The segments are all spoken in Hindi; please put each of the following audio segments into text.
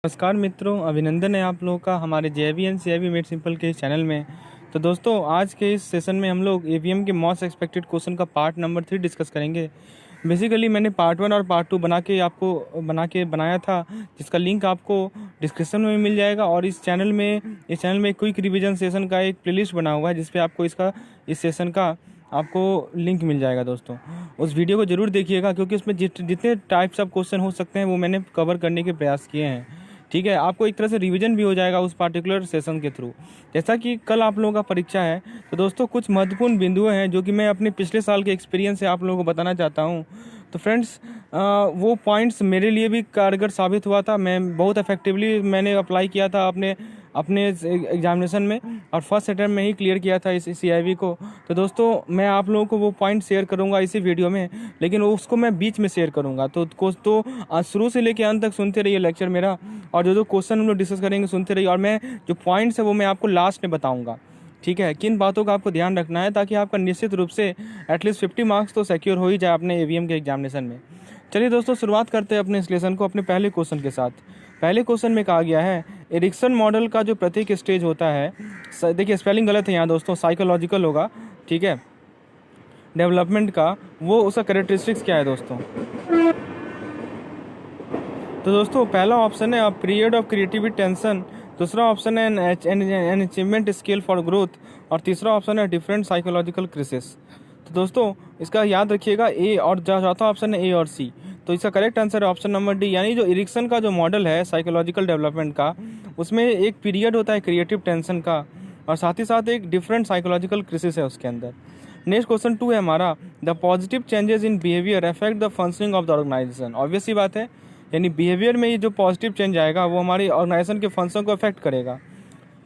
नमस्कार मित्रों, अभिनंदन है आप लोगों का हमारे JVN CIV मेड सिंपल के इस चैनल में। तो दोस्तों, आज के इस सेशन में हम लोग AVM के मोस्ट एक्सपेक्टेड क्वेश्चन का पार्ट नंबर 3 डिस्कस करेंगे। बेसिकली मैंने पार्ट 1 और पार्ट 2 बनाया था, जिसका लिंक आपको डिस्क्रिप्शन में मिल जाएगा। और इस चैनल में क्विक रिवीजन सेशन का एक प्लेलिस्ट बना हुआ है, जिस पे आपको इस सेशन का आपको लिंक मिल जाएगा। दोस्तों, उस वीडियो को ज़रूर देखिएगा, क्योंकि उसमें जितने टाइप्स ऑफ क्वेश्चन हो सकते हैं वो मैंने कवर करने के प्रयास किए हैं। ठीक है, आपको एक तरह से रिवीजन भी हो जाएगा उस पार्टिकुलर सेशन के थ्रू। जैसा कि कल आप लोगों का परीक्षा है, तो दोस्तों कुछ महत्वपूर्ण बिंदुएं हैं जो कि मैं अपने पिछले साल के एक्सपीरियंस से आप लोगों को बताना चाहता हूं। तो फ्रेंड्स, वो पॉइंट्स मेरे लिए भी कारगर साबित हुआ था। मैं बहुत इफेक्टिवली मैंने अप्लाई किया था अपने एग्जामिनेशन में, और फर्स्ट अटेम्प्ट में ही क्लियर किया था इस CIV को। तो दोस्तों, मैं आप लोगों को वो पॉइंट शेयर करूंगा इसी वीडियो में, लेकिन उसको मैं बीच में शेयर करूंगा। तो शुरू से लेकर अंत तक सुनते रहिए लेक्चर मेरा, और जो क्वेश्चन हम लोग डिस्कस करेंगे सुनते रहिए। और मैं जो पॉइंट्स है वो मैं आपको लास्ट में बताऊँगा। ठीक है, किन बातों का आपको ध्यान रखना है, ताकि आपका निश्चित रूप से एटलीस्ट 50 मार्क्स तो सिक्योर हो ही जाए अपने AVM के एग्जामिनेशन में। चलिए दोस्तों, शुरुआत करते हैं अपने इस लेसन को अपने पहले क्वेश्चन के साथ। पहले क्वेश्चन में कहा गया है, एरिक्सन मॉडल का जो प्रत्येक स्टेज होता है, देखिए स्पेलिंग गलत है यहाँ दोस्तों, साइकोलॉजिकल होगा। ठीक है, डेवलपमेंट का वो उसका कैरेक्टरिस्टिक्स क्या है दोस्तों। तो दोस्तों, पहला ऑप्शन है पीरियड ऑफ क्रिएटिविटी टेंशन, दूसरा ऑप्शन है an achievement scale for growth, और तीसरा ऑप्शन है डिफरेंट साइकोलॉजिकल क्रिसिस। तो दोस्तों, इसका याद रखिएगा, ए और चौथा ऑप्शन है A और C। तो इसका करेक्ट आंसर है ऑप्शन नंबर D, यानी जो एरिक्सन का जो मॉडल है साइकोलॉजिकल डेवलपमेंट का, उसमें एक पीरियड होता है क्रिएटिव टेंशन का, और साथ ही साथ एक डिफरेंट साइकोलॉजिकल क्रिसिस है उसके अंदर। नेक्स्ट क्वेश्चन 2 है हमारा, the positive changes in behaviour affect the functioning of the organisation. Obvious सी बात है, यानी बिहेवियर में ये जो पॉजिटिव चेंज आएगा वो हमारी ऑर्गेनाइजेशन के फंक्शन को अफेक्ट करेगा।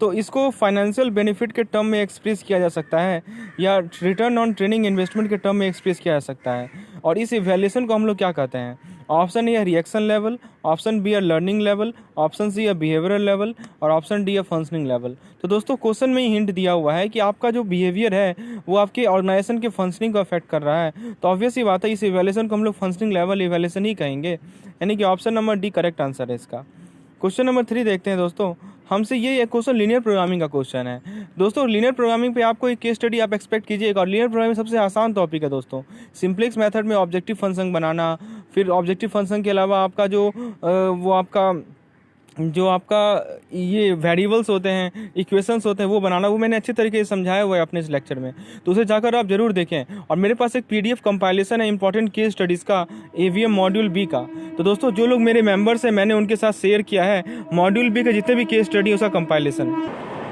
तो इसको फाइनेंशियल बेनिफिट के टर्म में एक्सप्रेस किया जा सकता है, या रिटर्न ऑन ट्रेनिंग इन्वेस्टमेंट के टर्म में एक्सप्रेस किया जा सकता है। और इस इवैल्यूएशन को हम लोग क्या कहते हैं? ऑप्शन ए है रिएक्शन लेवल, ऑप्शन बी है लर्निंग लेवल, ऑप्शन सी है बिहेवियरल लेवल, और ऑप्शन डी है फंक्शनिंग लेवल। तो दोस्तों, क्वेश्चन में ही हिंट दिया हुआ है कि आपका जो बिहेवियर है वो आपके ऑर्गेनाइजेशन के फंक्शनिंग को अफेक्ट कर रहा है। तो ऑब्वियस ही बात है, इस इवैल्यूएशन को हम लोग फंक्शनिंग लेवल इवैल्यूएशन ही कहेंगे, यानी कि option number D correct answer है इसका। क्वेश्चन नंबर 3 देखते हैं दोस्तों। हमसे ये क्वेश्चन लीनियर प्रोग्रामिंग का क्वेश्चन है। दोस्तों, लीनियर प्रोग्रामिंग पे आपको एक केस स्टडी आप एक्सपेक्ट कीजिएगा, और लीनियर प्रोग्रामिंग सबसे आसान टॉपिक है दोस्तों। सिंप्लेक्स मेथड में ऑब्जेक्टिव फंक्शन बनाना, फिर ऑब्जेक्टिव फंक्शन के अलावा आपका जो आपका ये वेरिएबल्स होते हैं, इक्वेशंस होते हैं, वो बनाना, वो मैंने अच्छे तरीके से समझाया हुआ है अपने इस लेक्चर में, तो उसे जाकर आप जरूर देखें। और मेरे पास एक PDF कंपाइलेशन है इंपॉर्टेंट केस स्टडीज़ का, AVM मॉड्यूल B का। तो दोस्तों, जो लोग मेरे मेंबर्स हैं, मैंने उनके साथ शेयर किया है मॉड्यूल B के जितने भी केस स्टडी है उसका कंपाइलेशन।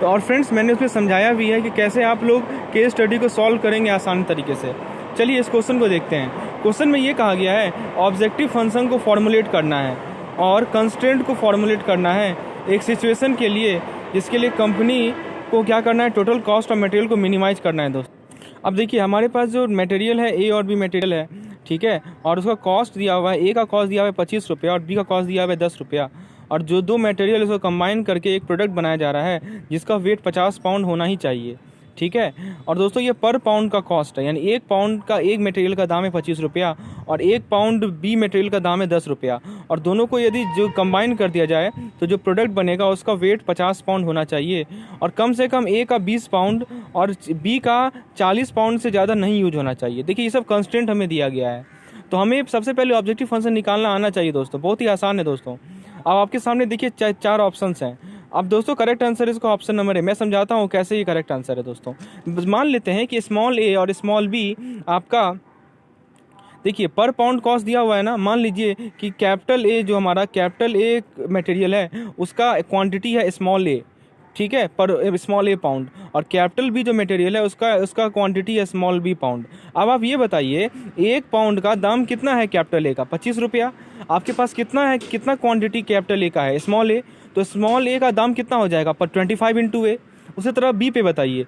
तो और फ्रेंड्स, मैंने उसमें समझाया भी है कि कैसे आप लोग केस स्टडी को सॉल्व करेंगे आसान तरीके से। चलिए इस क्वेश्चन को देखते हैं। क्वेश्चन में ये कहा गया है, ऑब्जेक्टिव फंक्शन को फॉर्मुलेट करना है और कंस्ट्रेंट को फॉर्मुलेट करना है एक सिचुएशन के लिए, जिसके लिए कंपनी को क्या करना है, टोटल कॉस्ट ऑफ मटेरियल को मिनिमाइज करना है दोस्तों। अब देखिए, हमारे पास जो मटेरियल है A और B मटेरियल है, ठीक है, और उसका कॉस्ट दिया हुआ है, A का कॉस्ट दिया हुआ है 25 रुपया और B का कॉस्ट दिया हुआ है 10 रुपया। और जो दो मटेरियल उसको कंबाइन करके एक प्रोडक्ट बनाया जा रहा है, जिसका वेट 50 पाउंड होना ही चाहिए। ठीक है, और दोस्तों ये पर पाउंड का कॉस्ट है, यानी 1 पाउंड का एक मटेरियल का दाम है 25 रुपया, और 1 पाउंड B मटेरियल का दाम है 10 रुपया। और दोनों को यदि जो कंबाइन कर दिया जाए तो जो प्रोडक्ट बनेगा उसका वेट 50 पाउंड होना चाहिए, और कम से कम A का 20 पाउंड और B का 40 पाउंड से ज़्यादा नहीं यूज होना चाहिए। देखिए, ये सब कंस्टेंट हमें दिया गया है, तो हमें सबसे पहले ऑब्जेक्टिव फंक्शन निकालना आना चाहिए दोस्तों। बहुत ही आसान है दोस्तों। अब आपके सामने देखिए 4 ऑप्शंस हैं। अब दोस्तों, करेक्ट आंसर इसका ऑप्शन नंबर है। मैं समझाता हूँ कैसे ये करेक्ट आंसर है दोस्तों। मान लेते हैं कि स्मॉल a और स्मॉल b आपका, देखिए पर पाउंड कॉस्ट दिया हुआ है ना। मान लीजिए कि कैपिटल A जो हमारा कैपिटल A मटेरियल है, उसका क्वांटिटी है स्मॉल a, ठीक है, पर स्मॉल A पाउंड, और कैपिटल B जो मटेरियल है उसका क्वांटिटी है स्मॉल b पाउंड। अब आप ये बताइए, 1 पाउंड का दाम कितना है कैपिटल A का? 25 रुपया। आपके पास कितना क्वांटिटी कैपिटल A का है? Small A। तो स्मॉल A का दाम कितना हो जाएगा? पर 25 इंटू A। उसी तरह B पे बताइए,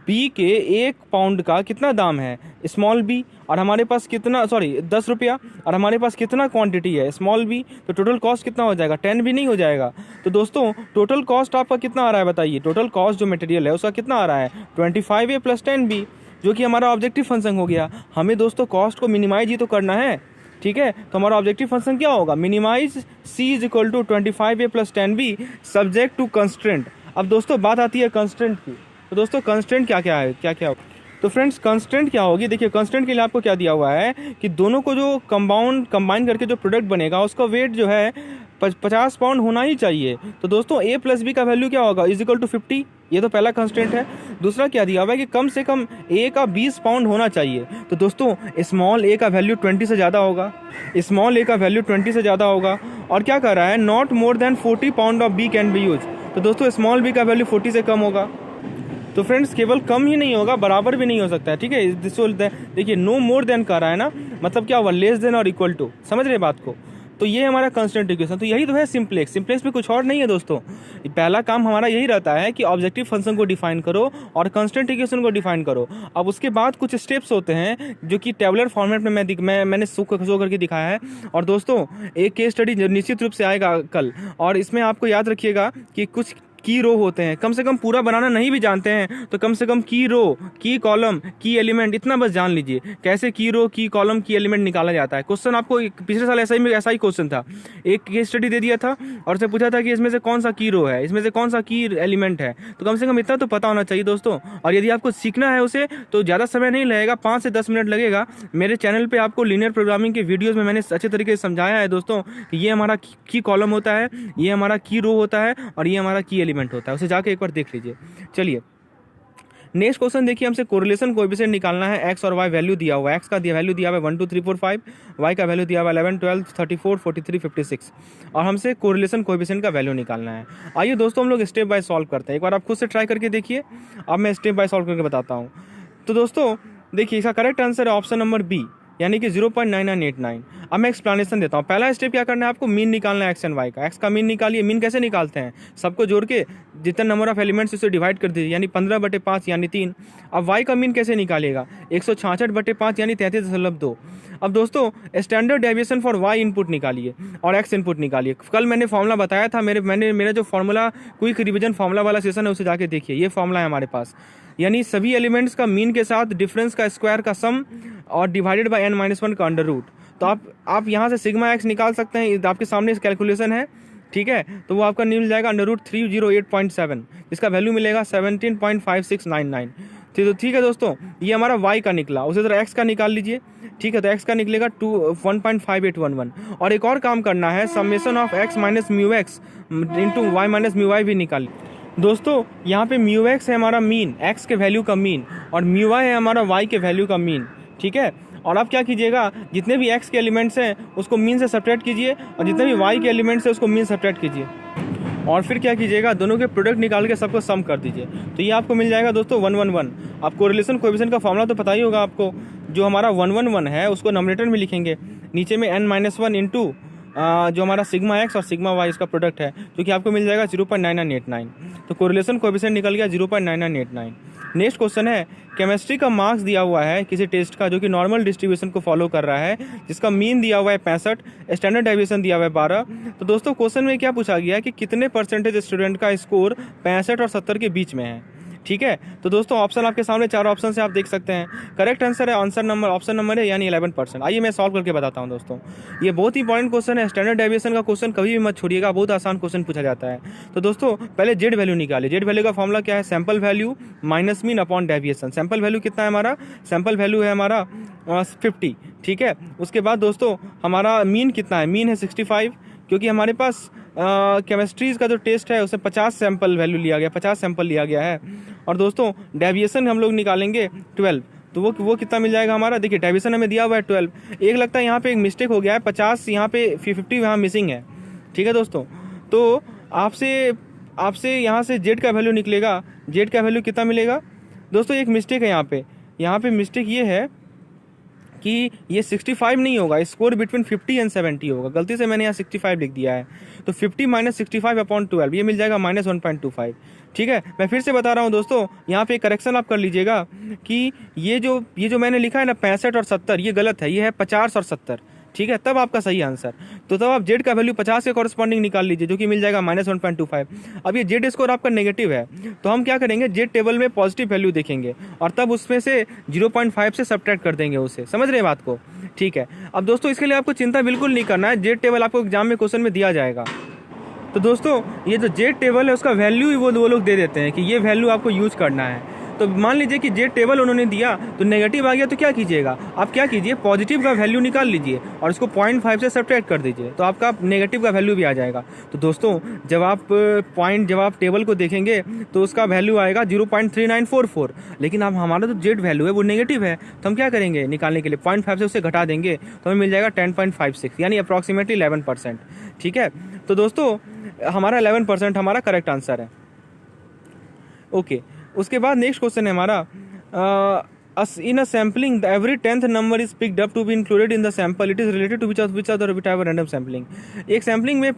B के 1 पाउंड का कितना दाम है? स्मॉल b, और हमारे पास कितना, 10 रुपया, और हमारे पास कितना क्वांटिटी है? Small b। तो टोटल कॉस्ट कितना हो जाएगा? 10 भी नहीं हो जाएगा। तो दोस्तों, टोटल कॉस्ट आपका कितना आ रहा है बताइए? टोटल कॉस्ट जो मटेरियल है उसका कितना आ रहा है? 25A प्लस 10B, जो कि हमारा ऑब्जेक्टिव फंक्शन हो गया। हमें दोस्तों कॉस्ट को मिनिमाइज ही तो करना है। ठीक है। तो हमारा ऑब्जेक्टिव फंक्शन क्या होगा, minimize C is equal to 25a + 10b subject to constraint. अब दोस्तों बात आती है कंस्ट्रेंट की। तो दोस्तों कंस्ट्रेंट क्या क्या है, क्या क्या, तो फ्रेंड्स कंस्ट्रेंट क्या होगी, देखिए कंस्ट्रेंट के लिए आपको क्या दिया हुआ है कि दोनों को जो कंबाइन करके जो प्रोडक्ट बनेगा उसका वेट जो है 50 पाउंड होना ही चाहिए। तो दोस्तों a + b का वैल्यू क्या होगा, इज इक्वल टू 50, ये तो पहला कंस्ट्रेंट है। दूसरा क्या दिया हुआ है कि कम से कम a का 20 पाउंड होना चाहिए। तो दोस्तों स्मॉल a का वैल्यू 20 से ज़्यादा होगा, स्मॉल a का वैल्यू 20 से ज़्यादा होगा। और क्या कर रहा है, not more than 40 pound of b can be use. तो दोस्तों स्मॉल b का वैल्यू 40 से कम होगा। तो फ्रेंड्स केवल कम ही नहीं होगा, बराबर भी नहीं हो सकता है, ठीक है। देखिए नो मोर देन कह रहा है ना, मतलब क्या हुआ, लेस देन और इक्वल टू, समझ रहे बात को। तो ये हमारा कांस्टेंट इक्वेशन, तो यही तो है सिंप्लेक्स। सिंप्लेक्स में कुछ और नहीं है दोस्तों, पहला काम हमारा यही रहता है कि ऑब्जेक्टिव फंक्शन को डिफाइन करो और कांस्टेंट इक्वेशन को डिफाइन करो। अब उसके बाद कुछ स्टेप्स होते हैं जो कि टेबुलर फॉर्मेट में मैंने शो करके दिखाया है। और दोस्तों एक केस स्टडी निश्चित रूप से आएगा कल, और इसमें आपको याद रखिएगा कि कुछ की रो होते हैं, कम से कम पूरा बनाना नहीं भी जानते हैं तो कम से कम की रो, की कॉलम, की एलिमेंट इतना बस जान लीजिए, कैसे की रो, की कॉलम, की एलिमेंट निकाला जाता है। क्वेश्चन आपको पिछले साल ऐसा ही क्वेश्चन था, एक केस स्टडी दे दिया था और उससे पूछा था कि इसमें से कौन सा की रो है, इसमें से कौन सा की एलिमेंट है। तो कम से कम इतना तो पता होना चाहिए दोस्तों। और यदि आपको सीखना है उसे तो ज़्यादा समय नहीं लगेगा, 5 से 10 मिनट लगेगा। मेरे चैनल पर आपको लीनियर प्रोग्रामिंग के वीडियोज़ में मैंने अच्छे तरीके से समझाया है दोस्तों कि ये हमारा की कॉलम होता है, ये हमारा की रो होता है और ये हमारा की एलिमेंट होता है। उसे जाके एक बार देख लीजिए। चलिए नेक्स्ट क्वेश्चन देखिए, हमसे कोरिलेशन कोएफिशिएंट निकालना है। एक्स और वाई वैल्यू दिया हुआ है, एक्स का वैल्यू दिया हुआ है 1 2 3 4 5, वाई का वैल्यू दिया हुआ है 11 12 34 43 56 और हमसे कोरिलेशन कोएफिशिएंट का वैल्यू निकालना है। आइए दोस्तों हम लोग स्टेप बाय सॉल्व करते हैं, एक बार आप खुद से ट्राई करके देखिए, अब मैं स्टेप बाय सॉल्व करके बताता हूँ। तो दोस्तों देखिए इसका करेक्ट आंसर है ऑप्शन नंबर बी, यानी कि 0.9989। अब मैं एक्सप्लेनेशन देता हूँ। पहला स्टेप क्या करना है, आपको मीन निकालना है एक्स एंड वाई का। एक्स का मीन निकालिए, मीन कैसे निकालते हैं, सबको जोड़ के जितना नंबर ऑफ एलिमेंट्स उसे डिवाइड कर दीजिए, यानी 15/5 यानी 3। अब वाई का मीन कैसे निकालिएगा, 166/5 यानी 33.2। अब दोस्तों standard deviation for Y input निकालिए और एक्स इनपुट निकालिए। कल मैंने फॉर्मूला बताया था, मेरा जो फॉर्मूला क्विक रिवीजन फॉर्मूला वाला सेशन है उसे जाके देखिए, ये फॉर्मूला है हमारे पास, यानी सभी एलिमेंट्स का मीन के साथ डिफरेंस का स्क्वायर का सम और डिवाइडेड बाय n-1 का अंडर रूट। तो आप यहाँ से सिग्मा एक्स निकाल सकते हैं, आपके सामने कैलकुलेशन है, ठीक है। तो वो आपका मिल जाएगा √308.7, इसका वैल्यू मिलेगा 17.5699। तो ठीक है दोस्तों, ये हमारा y का निकला। उसी तरह x का निकाल लीजिए, ठीक है। तो x का निकलेगा 1.5811। और एक और काम करना है, summation of x minus mu X into Y minus mu Y भी निकाल। दोस्तों यहाँ पे म्यू एक्स है हमारा मीन, x के वैल्यू का मीन, और म्यू वाई है हमारा y के वैल्यू का मीन, ठीक है। और आप क्या कीजिएगा, जितने भी x के एलिमेंट्स हैं उसको मीन से सब्ट्रैक्ट कीजिए और जितने भी y के एलिमेंट्स हैं उसको मीन सब्ट्रैक्ट कीजिए, और फिर क्या कीजिएगा, दोनों के प्रोडक्ट निकाल के सबको सम कर दीजिए। तो ये आपको मिल जाएगा दोस्तों 111। आप कोरिलेशन कोएफिशिएंट का फॉर्मूला तो पता ही होगा आपको, जो हमारा 111 है उसको नॉमिनेटर में लिखेंगे, नीचे में n-1 इंटू जो हमारा सिग्मा एक्स और सिग्मा वाई इसका प्रोडक्ट है, जो कि आपको मिल जाएगा 0.9989। तो कोरिलेशन कोएफिशिएंट निकल गया 0.9989। नेक्स्ट क्वेश्चन है, केमिस्ट्री का मार्क्स दिया हुआ है किसी टेस्ट का जो कि नॉर्मल डिस्ट्रीब्यूशन को फॉलो कर रहा है, जिसका मीन दिया हुआ है 65, स्टैंडर्ड डेविएशन दिया हुआ है 12। तो दोस्तों क्वेश्चन में क्या पूछा गया है कि कितने परसेंटेज स्टूडेंट का स्कोर 65 और 70 के बीच में है, ठीक है। तो दोस्तों ऑप्शन आपके सामने 4 ऑप्शन से आप देख सकते हैं। करेक्ट आंसर है ऑप्शन नंबर है, यानी 11%। आइए मैं सॉल्व करके बताता हूं दोस्तों, ये बहुत ही इंपॉर्टेंट क्वेश्चन है। स्टैंडर्ड डेविएशन का क्वेश्चन कभी भी मत छोड़िएगा, बहुत आसान क्वेश्चन पूछा जाता है। तो दोस्तों पहले जेड वैल्यू निकालिए। जेड वैल्यू का फॉर्मूला क्या है, sample value minus mean upon deviation. Sample value कितना है हमारा, सैंपल वैल्यू है हमारा 50, ठीक है। उसके बाद दोस्तों हमारा मीन कितना है, मीन है 65, क्योंकि हमारे पास केमिस्ट्रीज का जो टेस्ट है उसमें 50 सैंपल वैल्यू लिया गया, 50 सैंपल लिया गया है। और दोस्तों डेविएशन हम लोग निकालेंगे 12, तो वो कितना मिल जाएगा हमारा, देखिए डेविएशन हमें दिया हुआ है 12। एक लगता है यहाँ पे एक मिस्टेक हो गया है, 50 यहाँ पे 50 यहाँ मिसिंग है, ठीक है दोस्तों। तो आपसे यहाँ से जेड का वैल्यू निकलेगा, जेड का वैल्यू कितना मिलेगा दोस्तों, एक मिस्टेक है यहाँ पे मिस्टेक ये है कि ये 65 नहीं होगा, स्कोर बिटवीन 50 एंड 70 होगा। गलती से मैंने यहाँ 65 लिख दिया है, तो 50 माइनस 65 अपॉन 12 ये मिल जाएगा -1.25, ठीक है। मैं फिर से बता रहा हूँ दोस्तों, यहाँ पे करेक्शन आप कर लीजिएगा कि ये जो मैंने लिखा है ना 65 और 70 ये गलत है, ये है 50 और 70, ठीक है, तब आपका सही आंसर। तो तब आप जेड का वैल्यू 50 के कॉरस्पॉन्डिंग निकाल लीजिए, जो कि मिल जाएगा -1.25। अब ये जेड स्कोर आपका नेगेटिव है, तो हम क्या करेंगे, जेड टेबल में पॉजिटिव वैल्यू देखेंगे और तब उसमें से 0.5 से सब्ट्रैक्ट कर देंगे उसे। समझ रहे हैं बात को? ठीक है। अब दोस्तों इसके लिए आपको चिंता बिल्कुल नहीं करना है, जेड टेबल आपको एग्जाम में क्वेश्चन में दिया जाएगा। तो दोस्तों ये जो जेड टेबल है उसका वैल्यू ही वो लोग दे देते हैं कि ये वैल्यू आपको यूज करना है। तो मान लीजिए कि जेड टेबल उन्होंने दिया तो नेगेटिव आ गया, तो क्या कीजिएगा आप, क्या कीजिए पॉजिटिव का वैल्यू निकाल लीजिए और उसको 0.5 से सब्ट्रैक्ट कर दीजिए, तो आपका नेगेटिव का वैल्यू भी आ जाएगा। तो दोस्तों जब आप टेबल को देखेंगे तो उसका वैल्यू आएगा 0.3944, लेकिन अब हमारा जो जेड वैल्यू है वो नेगेटिव है, तो हम क्या करेंगे निकालने के लिए 0.5 से उसे घटा देंगे, तो हमें मिल जाएगा 10.56 यानी अप्रॉक्सीमेटली 11%। ठीक है, तो दोस्तों हमारा 11% हमारा करेक्ट आंसर है। ओके, उसके बाद नेक्स्ट क्वेश्चन है हमारा, in a sampling every 10th number is picked up to be included in the sample, it is related to which other type of random sampling. एक सैम्पलिंग में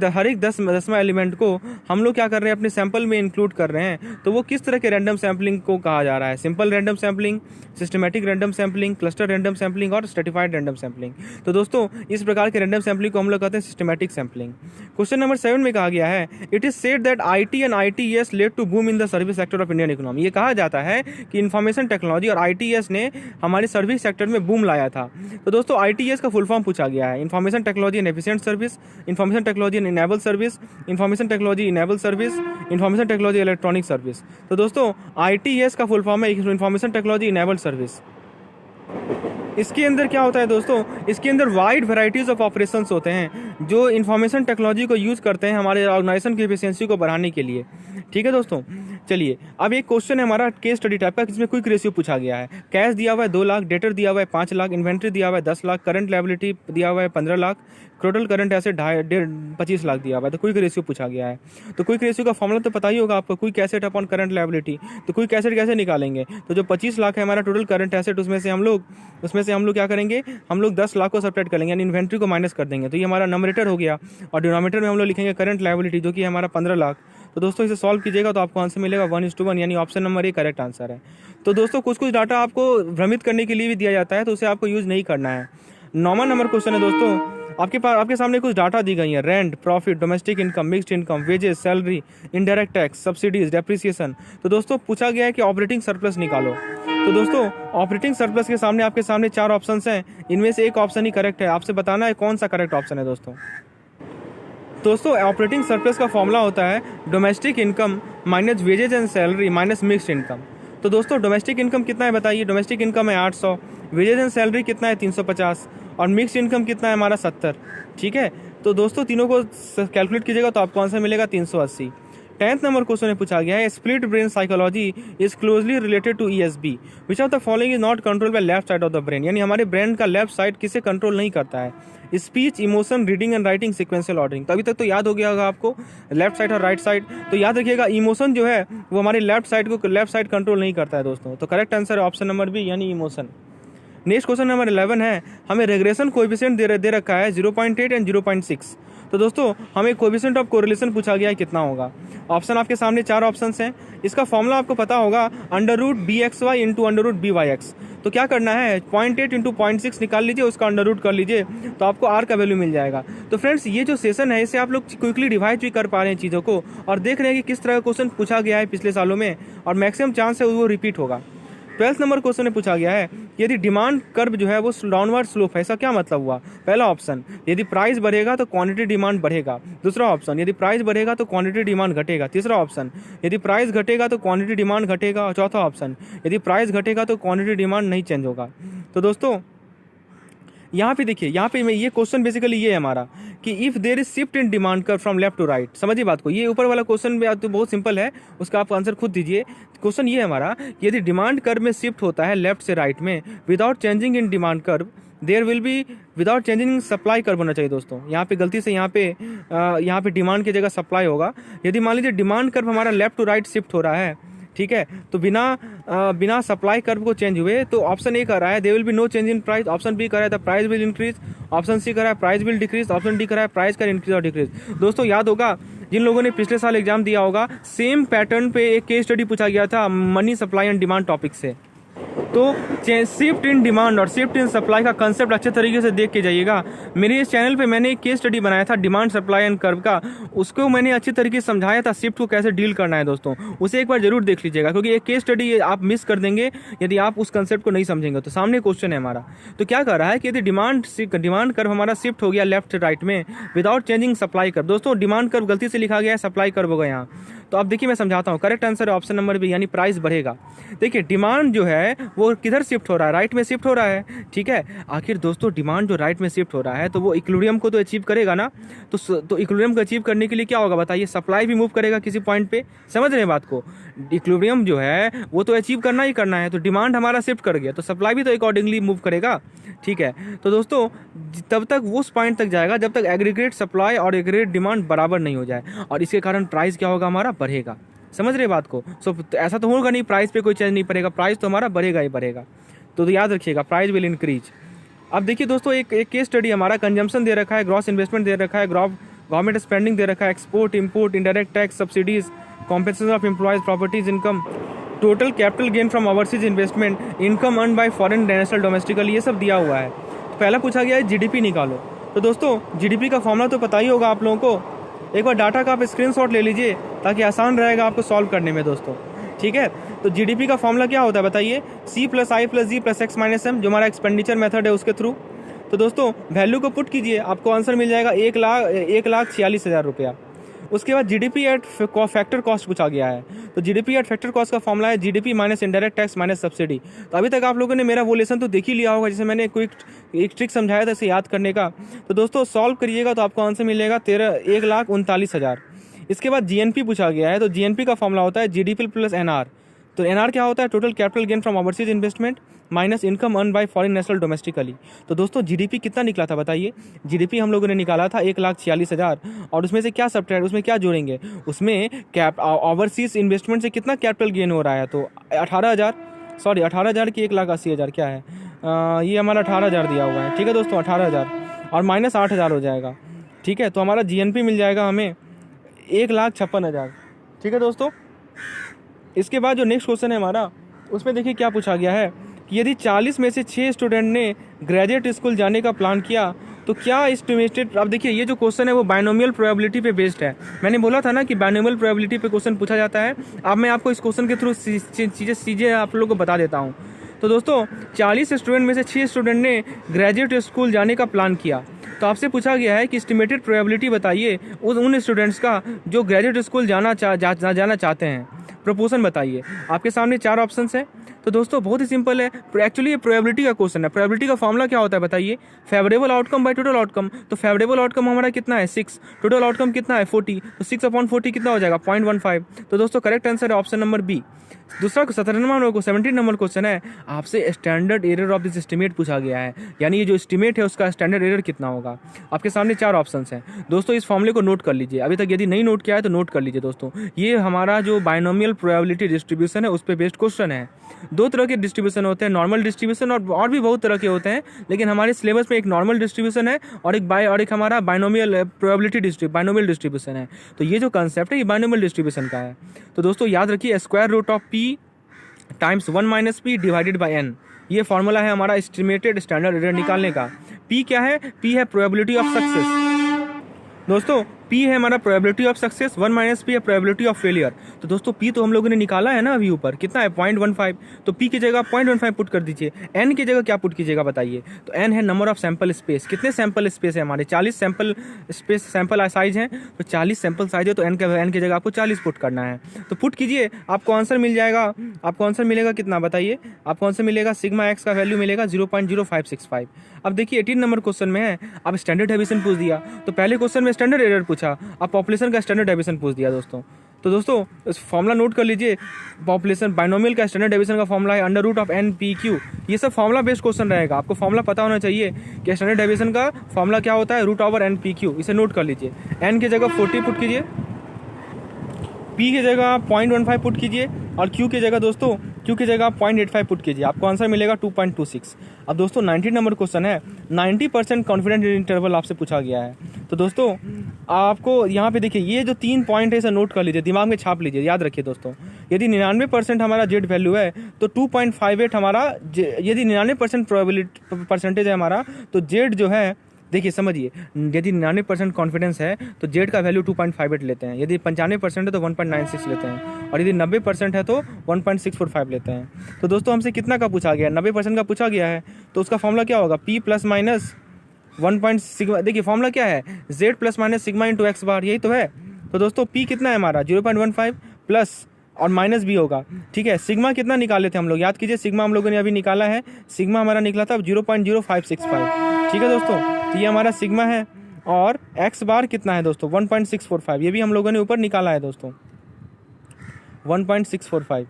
हर एक 10वां एलिमेंट को हम लोग क्या कर रहे हैं, अपने सैंपल में इंक्लूड कर रहे हैं, तो वो किस तरह के रैंडम सैम्पलिंग को कहा जा रहा है? Simple random sampling, systematic random sampling, cluster random sampling और स्ट्रेटिफाइड रैंडम सैम्पलिंग। तो दोस्तों इस प्रकार के रैंडम सैम्पलिंग को हम लोग कहते हैं सिस्टमैटिक सैम्पलिंग। क्वेश्चन नंबर 7 में कहा गया है, it is said that IT and ITES led to boom in the service sector of Indian economy. ये कहा जाता है कि इन्फॉर्मेशन टेक्नोलॉजी और ITES ने हमारे सर्विस सेक्टर में बूम लाया था। तो दोस्तों ITES का फुल फॉर्म पूछा गया है, information technology and efficient service, information technology and enable service, information technology enable service, information technology electronic service. तो दोस्तों ITES का फुल फॉर्म है इन्फॉर्मेशन टेक्नोलॉजी इनेबल सर्विस। इसके अंदर क्या होता है दोस्तों, इसके अंदर वाइड वैरायटीज ऑफ ऑपरेशंस होते हैं जो इन्फॉर्मेशन टेक्नोलॉजी को यूज़ करते हैं हमारे ऑर्गेनाइजेशन की एफिशिएंसी को बढ़ाने के लिए। ठीक है दोस्तों, चलिए अब एक क्वेश्चन है हमारा केस स्टडी टाइप का, जिसमें क्विक रेशियो पूछा गया है। कैश दिया हुआ है 2 लाख, डेटर दिया हुआ है 5 लाख, इन्वेंट्री दिया हुआ है 10 लाख, करंट लायबिलिटी दिया हुआ है 15 lakh, total current asset 25 lakh दिया हुआ है। तो क्विक रेशियो पूछा गया है। तो क्विक रेशियो का फॉर्मूला तो पता ही होगा आपको, quick asset upon current liability. तो क्विक एसेट कैसे निकालेंगे, तो जो 25 लाख है हमारा टोटल करंट एसेट, उसमें से हम लोग क्या करेंगे, हम लोग 10 लाख को सब्ट्रैक्ट कर लेंगे, यानी इन्वेंट्री को माइनस कर देंगे, तो ये हमारा नंबरेटर हो गया। और डिनोमिनेटर में हम लोग लिखेंगे करंट लायबिलिटी, जो कि हमारा 15 लाख। तो दोस्तों इसे सॉल्व कीजिएगा तो आपको आंसर मिलेगा 1:1, यानी option number A correct answer है। तो दोस्तों कुछ डाटा आपको भ्रमित करने के लिए भी दिया जाता है, तो उसे आपको यूज नहीं करना है। 9वां नंबर क्वेश्चन है दोस्तों, आपके सामने कुछ डाटा दी गई है, rent, profit, domestic income, mixed income, wages, salary, indirect tax, subsidies, depreciation. तो दोस्तों पूछा गया है कि ऑपरेटिंग सरप्लस निकालो। तो दोस्तों ऑपरेटिंग सरप्लस के सामने आपके सामने 4 ऑप्शंस हैं, इनमें से एक ऑप्शन ही करेक्ट है, आपसे बताना है कौन सा करेक्ट ऑप्शन है। दोस्तों ऑपरेटिंग सरप्लस का फॉर्मूला होता है domestic income minus wages and salary minus mixed income. तो दोस्तों डोमेस्टिक इनकम कितना है बताइए, डोमेस्टिक इनकम है 800, वेजेज एंड सैलरी कितना है 350 और मिक्स्ड इनकम कितना है हमारा 70। ठीक है, तो दोस्तों तीनों को कैलकुलेट कीजिएगा तो आपको आंसर मिलेगा 380। 10th नंबर क्वेश्चन में पूछा गया है, split brain psychology is closely related to ESB, which of the following is not control by left side of the brain. यानी हमारे ब्रेन का लेफ्ट साइड किसे कंट्रोल नहीं करता है, speech, emotion, reading and writing, sequential ordering. तो अभी तक तो याद हो गया होगा आपको लेफ्ट साइड और राइट साइड। तो याद रखिएगा इमोशन जो है वो हमारे लेफ्ट साइड कंट्रोल नहीं करता है दोस्तों। तो करेक्ट आंसर है ऑप्शन नंबर बी, यानी इमोशन। नेक्स्ट क्वेश्चन नंबर 11 है, हमें रेग्रेशन कोएफिशिएंट दे रखा है 0.8 एंड 0.6। तो दोस्तों हमें कोएफिशिएंट ऑफ कोरिलेशन पूछा गया है कितना होगा। ऑप्शन आपके सामने 4 ऑप्शंस हैं, इसका फॉर्मूला आपको पता होगा √BXY इंटू √BYX। तो क्या करना है 0.8 इंटू 0.6 निकाल लीजिए, उसका अंडर रूट कर लीजिए, तो आपको R का वैल्यू मिल जाएगा। तो फ्रेंड्स ये जो सेशन है इसे आप लोग क्विकली रिवाइज भी कर पा रहे हैं चीज़ों को और देख रहे हैं कि किस तरह का क्वेश्चन पूछा गया है पिछले सालों में और मैक्सिमम चांस है वो रिपीट होगा। 12th नंबर क्वेश्चन में पूछा गया है, यदि डिमांड कर्व जो है वो डाउनवर्ड स्लोप है, ऐसा क्या मतलब हुआ। पहला ऑप्शन, यदि प्राइस बढ़ेगा तो क्वांटिटी डिमांड बढ़ेगा। दूसरा ऑप्शन, यदि प्राइस बढ़ेगा तो क्वांटिटी डिमांड घटेगा। तीसरा ऑप्शन, यदि प्राइस घटेगा तो क्वांटिटी डिमांड घटेगा। और चौथा ऑप्शन, यदि प्राइस घटेगा तो क्वांटिटी डिमांड नहीं चेंज होगा। तो दोस्तों यहाँ पे देखिए, यहाँ पे ये क्वेश्चन बेसिकली ये है हमारा कि if there is shift in demand curve from left to right. समझिए बात को, ये ऊपर वाला क्वेश्चन तो बहुत सिंपल है, उसका आप आंसर खुद दीजिए। क्वेश्चन ये है हमारा कि यदि डिमांड कर्व में शिफ्ट होता है लेफ्ट से राइट में without changing in demand curve, there will be without changing in supply curve होना चाहिए दोस्तों। यहाँ पे गलती से यहाँ पे डिमांड की जगह सप्लाई होगा। यदि मान लीजिए डिमांड कर्व हमारा लेफ्ट टू राइट शिफ्ट हो रहा है, ठीक है, तो बिना सप्लाई कर्व को चेंज हुए, तो ऑप्शन ए कर रहा है there will be no change in price, option B कर रहा है the price will increase, option C कर रहा है price will decrease, option D कर रहा है प्राइस कैन इंक्रीज और डिक्रीज। दोस्तों याद होगा जिन लोगों ने पिछले साल एग्जाम दिया होगा, सेम पैटर्न पे एक केस स्टडी पूछा गया था money supply and demand topic से। तो शिफ्ट इन डिमांड और शिफ्ट इन सप्लाई का कंसेप्ट अच्छे तरीके से देख के जाइएगा। मेरे इस चैनल पे मैंने एक केस स्टडी बनाया था डिमांड सप्लाई एंड कर्व का, उसको मैंने अच्छी तरीके से समझाया था शिफ्ट को कैसे डील करना है दोस्तों, उसे एक बार जरूर देख लीजिएगा, क्योंकि एक केस स्टडी आप मिस कर देंगे यदि आप उस कंसेप्ट को नहीं समझेंगे। तो सामने क्वेश्चन है हमारा, तो क्या कर रहा है कि यदि डिमांड कर्व हमारा शिफ्ट हो गया लेफ्ट राइट में विदाउट चेंजिंग सप्लाई कर्व, दोस्तों डिमांड कर्व गलती से लिखा गया है, सप्लाई कर्व होगा यहाँ। तो अब देखिए मैं समझाता हूँ, करेक्ट आंसर है ऑप्शन नंबर बी, यानी प्राइस बढ़ेगा। देखिए डिमांड जो है वो किधर शिफ्ट हो रहा है, राइट में शिफ्ट हो रहा है, ठीक है। आखिर दोस्तों डिमांड जो राइट में शिफ्ट हो रहा है तो वो इक्विलिब्रियम को तो अचीव करेगा ना, तो इक्विलिब्रियम को अचीव करने के लिए क्या होगा बताइए, सप्लाई भी मूव करेगा किसी पॉइंट पे, समझ रहे हैं बात को। इक्विलिब्रियम जो है वो तो अचीव करना ही करना है, तो डिमांड हमारा शिफ्ट कर गया तो सप्लाई भी तो अकॉर्डिंगली मूव करेगा, ठीक है। तो दोस्तों तब तक वो उस पॉइंट तक जाएगा जब तक एग्रीगेट सप्लाई और एग्रीगेट डिमांड बराबर नहीं हो जाए, और इसके कारण प्राइस क्या होगा हमारा, बढ़ेगा। समझ रहे बात को। ऐसा तो होगा नहीं प्राइस पे कोई चेंज नहीं पड़ेगा, प्राइस तो हमारा बढ़ेगा ही बढ़ेगा। तो याद रखिएगा प्राइस विल इंक्रीज। अब देखिए दोस्तों एक केस स्टडी हमारा, कंजम्पशन दे रखा है, ग्रॉस इन्वेस्टमेंट दे रखा है, गवर्नमेंट स्पेंडिंग दे रखा है, export import, indirect tax, subsidies, compensation of employees, properties income, total capital gain from overseas investment, income earn by foreign national domestically, ये सब दिया हुआ है। तो पहला पूछा गया है जीडीपी निकालो। तो दोस्तों जीडीपी का फॉर्मूला तो पता ही होगा आप लोगों को, एक बार डाटा का आप स्क्रीनशॉट ले लीजिए ताकि आसान रहेगा आपको सॉल्व करने में दोस्तों, ठीक है। तो जीडीपी का फॉर्मूला क्या होता है बताइए, C+I+G+X-M, जो हमारा एक्सपेंडिचर मेथड है उसके थ्रू। तो दोस्तों वैल्यू को पुट कीजिए, आपको आंसर मिल जाएगा 1,46,000 रुपया। उसके बाद जीडीपी एट फैक्टर कॉस्ट पूछा गया है। तो जीडीपी एट फैक्टर कॉस्ट का फॉर्मूला है GDP minus indirect tax minus subsidy. तो अभी तक आप लोगों ने मेरा वो लेसन तो देख ही लिया होगा, जैसे मैंने एक ट्रिक समझाया था इसे याद करने का। तो दोस्तों सॉल्व करिएगा तो आपको आंसर मिलेगा 1,39,000। इसके बाद जीएनपी पूछा गया है। तो जीएनपी का फॉर्मूला होता है जीडीपी प्लस एनआर। तो एनआर क्या होता है, total capital gain from overseas investment minus income earn by foreign national domestically. तो दोस्तों जीडीपी कितना निकला था बताइए, जीडीपी हम लोगों ने निकाला था 1,46,000, और उसमें से क्या सब्ट्रैक्ट, उसमें क्या जोड़ेंगे, उसमें ओवरसीज इन्वेस्टमेंट से कितना कैपिटल गेन हो रहा है, तो 18,000 की 1,80,000 क्या है, ये हमारा 18,000 दिया हुआ है, ठीक है दोस्तों, 18,000 और माइनस 8,000 हो जाएगा, ठीक है। तो हमारा जीएनपी मिल जाएगा हमें 1,56,000, ठीक है दोस्तों। इसके बाद जो नेक्स्ट क्वेश्चन है हमारा, उसमें देखिए क्या पूछा गया है कि यदि 40 में से 6 स्टूडेंट ने ग्रेजुएट स्कूल जाने का प्लान किया तो क्या एस्टिमेटेड। अब देखिए ये जो क्वेश्चन है वो बायनोमियल प्रोबेबिलिटी पे बेस्ड है। मैंने बोला था ना कि बायनोमियल प्रोबेबिलिटी पे क्वेश्चन पूछा जाता है। अब मैं आपको इस क्वेश्चन के थ्रू चीज़ें आप लोगों को बता देता हूँ। तो दोस्तों 40 स्टूडेंट में से 6 स्टूडेंट ने ग्रेजुएट स्कूल जाने का प्लान किया, तो आपसे पूछा गया है कि एस्टिमेटेड प्रोबेबिलिटी बताइए उन स्टूडेंट्स का जो ग्रेजुएट स्कूल जाना चाहते हैं, प्रोपोर्शन बताइए। आपके सामने 4 ऑप्शंस हैं। तो दोस्तों बहुत ही सिंपल है, एक्चुअली ये प्रोबेबिलिटी का क्वेश्चन है। प्रोबेबिलिटी का फॉर्मूला क्या होता है बताइए, favourable outcome by total outcome. तो फेवरेबल आउटकम हमारा कितना है 6, टोटल आउटकम कितना है 40, तो 6/40 कितना हो जाएगा 0.15। तो दोस्तों करेक्ट आंसर है ऑप्शन नंबर बी। दूसरा 17 नंबर क्वेश्चन है, आपसे standard error of this estimate पूछा गया है, यानी ये जो एस्टिमेट है उसका स्टैंडर्ड एरर कितना होगा। आपके सामने 4 ऑप्शंस हैं दोस्तों, इस फॉर्मूले को नोट कर लीजिए। अभी तक यदि नहीं नोट किया है तो नोट कर लीजिए दोस्तों। ये हमारा जो बायनोमियल प्रोबेबिलिटी डिस्ट्रीब्यूशन है उस पर बेस्ड क्वेश्चन है। 2 तरह के डिस्ट्रीब्यूशन होते हैं, नॉर्मल डिस्ट्रीब्यूशन और भी बहुत तरह के होते हैं, लेकिन हमारे सिलेबस में एक नॉर्मल डिस्ट्रीब्यूशन है और एक हमारा बायनोमियल बायनोमियल डिस्ट्रीब्यूशन है। तो ये जो कंसेप्ट है ये बायनोमियल डिस्ट्रीब्यूशन का है। तो दोस्तों याद रखिए square root of P times 1 - p divided by n, ये फॉर्मूला है हमारा एस्टिमेटेड स्टैंडर्ड एरर निकालने का। p क्या है, p है प्रोबेबिलिटी ऑफ सक्सेस। दोस्तों P है हमारा प्रोबेबिलिटी ऑफ सक्सेस, 1 - p है प्रोबेबिलिटी ऑफ फेलियर। तो दोस्तों P तो हम लोगों ने निकाला है ना अभी ऊपर, कितना है 0.15। तो P की जगह 0.15 पुट कर दीजिए। N की जगह क्या पुट कीजिएगा बताइए, तो N है नंबर ऑफ सैंपल स्पेस। कितने सैंपल स्पेस है हमारे, 40 सैंपल साइज है। तो 40 सैंपल साइज है तो N की जगह आपको 40 पुट करना है। तो पुट कीजिए, आपको आंसर मिल जाएगा। आपको आंसर मिलेगा कितना बताइए, आपको आंसर मिलेगा सिग्मा x का वैल्यू मिलेगा 0.0565। अब देखिए 18 नंबर क्वेश्चन में है, अब स्टैंडर्ड डेविएशन पूछ दिया। तो पहले क्वेश्चन में स्टैंडर्ड एरर पूछा, अब पॉपुलेशन का स्टैंडर्ड डेविएशन पूछ दिया दोस्तों। तो दोस्तों इस फॉर्मूला नोट कर लीजिए, पॉपुलेशन बायनोमियल का स्टैंडर्ड डेविएशन का फॉर्मूला है √of NPQ। ये सब फॉर्मूला बेस्ड क्वेश्चन रहेगा, आपको फॉर्मूला पता होना चाहिए कि स्टैंडर्ड डेविएशन का फॉर्मूला क्या होता है, √/NPQ। इसे नोट कर लीजिए। N की जगह 40 पुट कीजिए, P की जगह 0.15 पुट कीजिए, और Q की जगह दोस्तों क्यू की जगह आप 0.85 पुट कीजिए, आपको आंसर मिलेगा 2.26। अब दोस्तों 90 नंबर क्वेश्चन है, 90% कॉन्फिडेंस इंटरवल आपसे पूछा गया है। तो दोस्तों आपको यहाँ पे देखिए ये जो 3 पॉइंट है इसे नोट कर लीजिए, दिमाग में छाप लीजिए, याद रखिए दोस्तों। यदि 99% हमारा जेड वैल्यू है तो 2.58 हमारा, यदि 99% प्रोबेबिलिटी परसेंटेज है हमारा, तो जेड जो है देखिए समझिए, यदि 99% कॉन्फिडेंस है तो जेड का वैल्यू 2.58 लेते हैं, यदि 95% है तो 1.96 लेते हैं, और यदि 90% है तो 1.645 लेते हैं। तो दोस्तों हमसे कितना का पूछा गया है, 90% का पूछा गया है, तो उसका फॉर्मूला क्या होगा, P प्लस माइनस 1. सिग्मा, देखिए फॉर्मूला क्या है, Z plus minus sigma into X bar, यही तो है। तो दोस्तों P कितना है हमारा 0.15 प्लस और माइनस भी होगा, ठीक है। सिग्मा कितना निकाले थे हम लोग, याद कीजिए, सिग्मा हम लोगों ने अभी निकाला है, सिग्मा हमारा निकला था 0.0565, ठीक है दोस्तों। तो ये हमारा सिग्मा है, और एक्स बार कितना है दोस्तों 1.645, ये भी हम लोगों ने ऊपर निकाला है दोस्तों 1.645।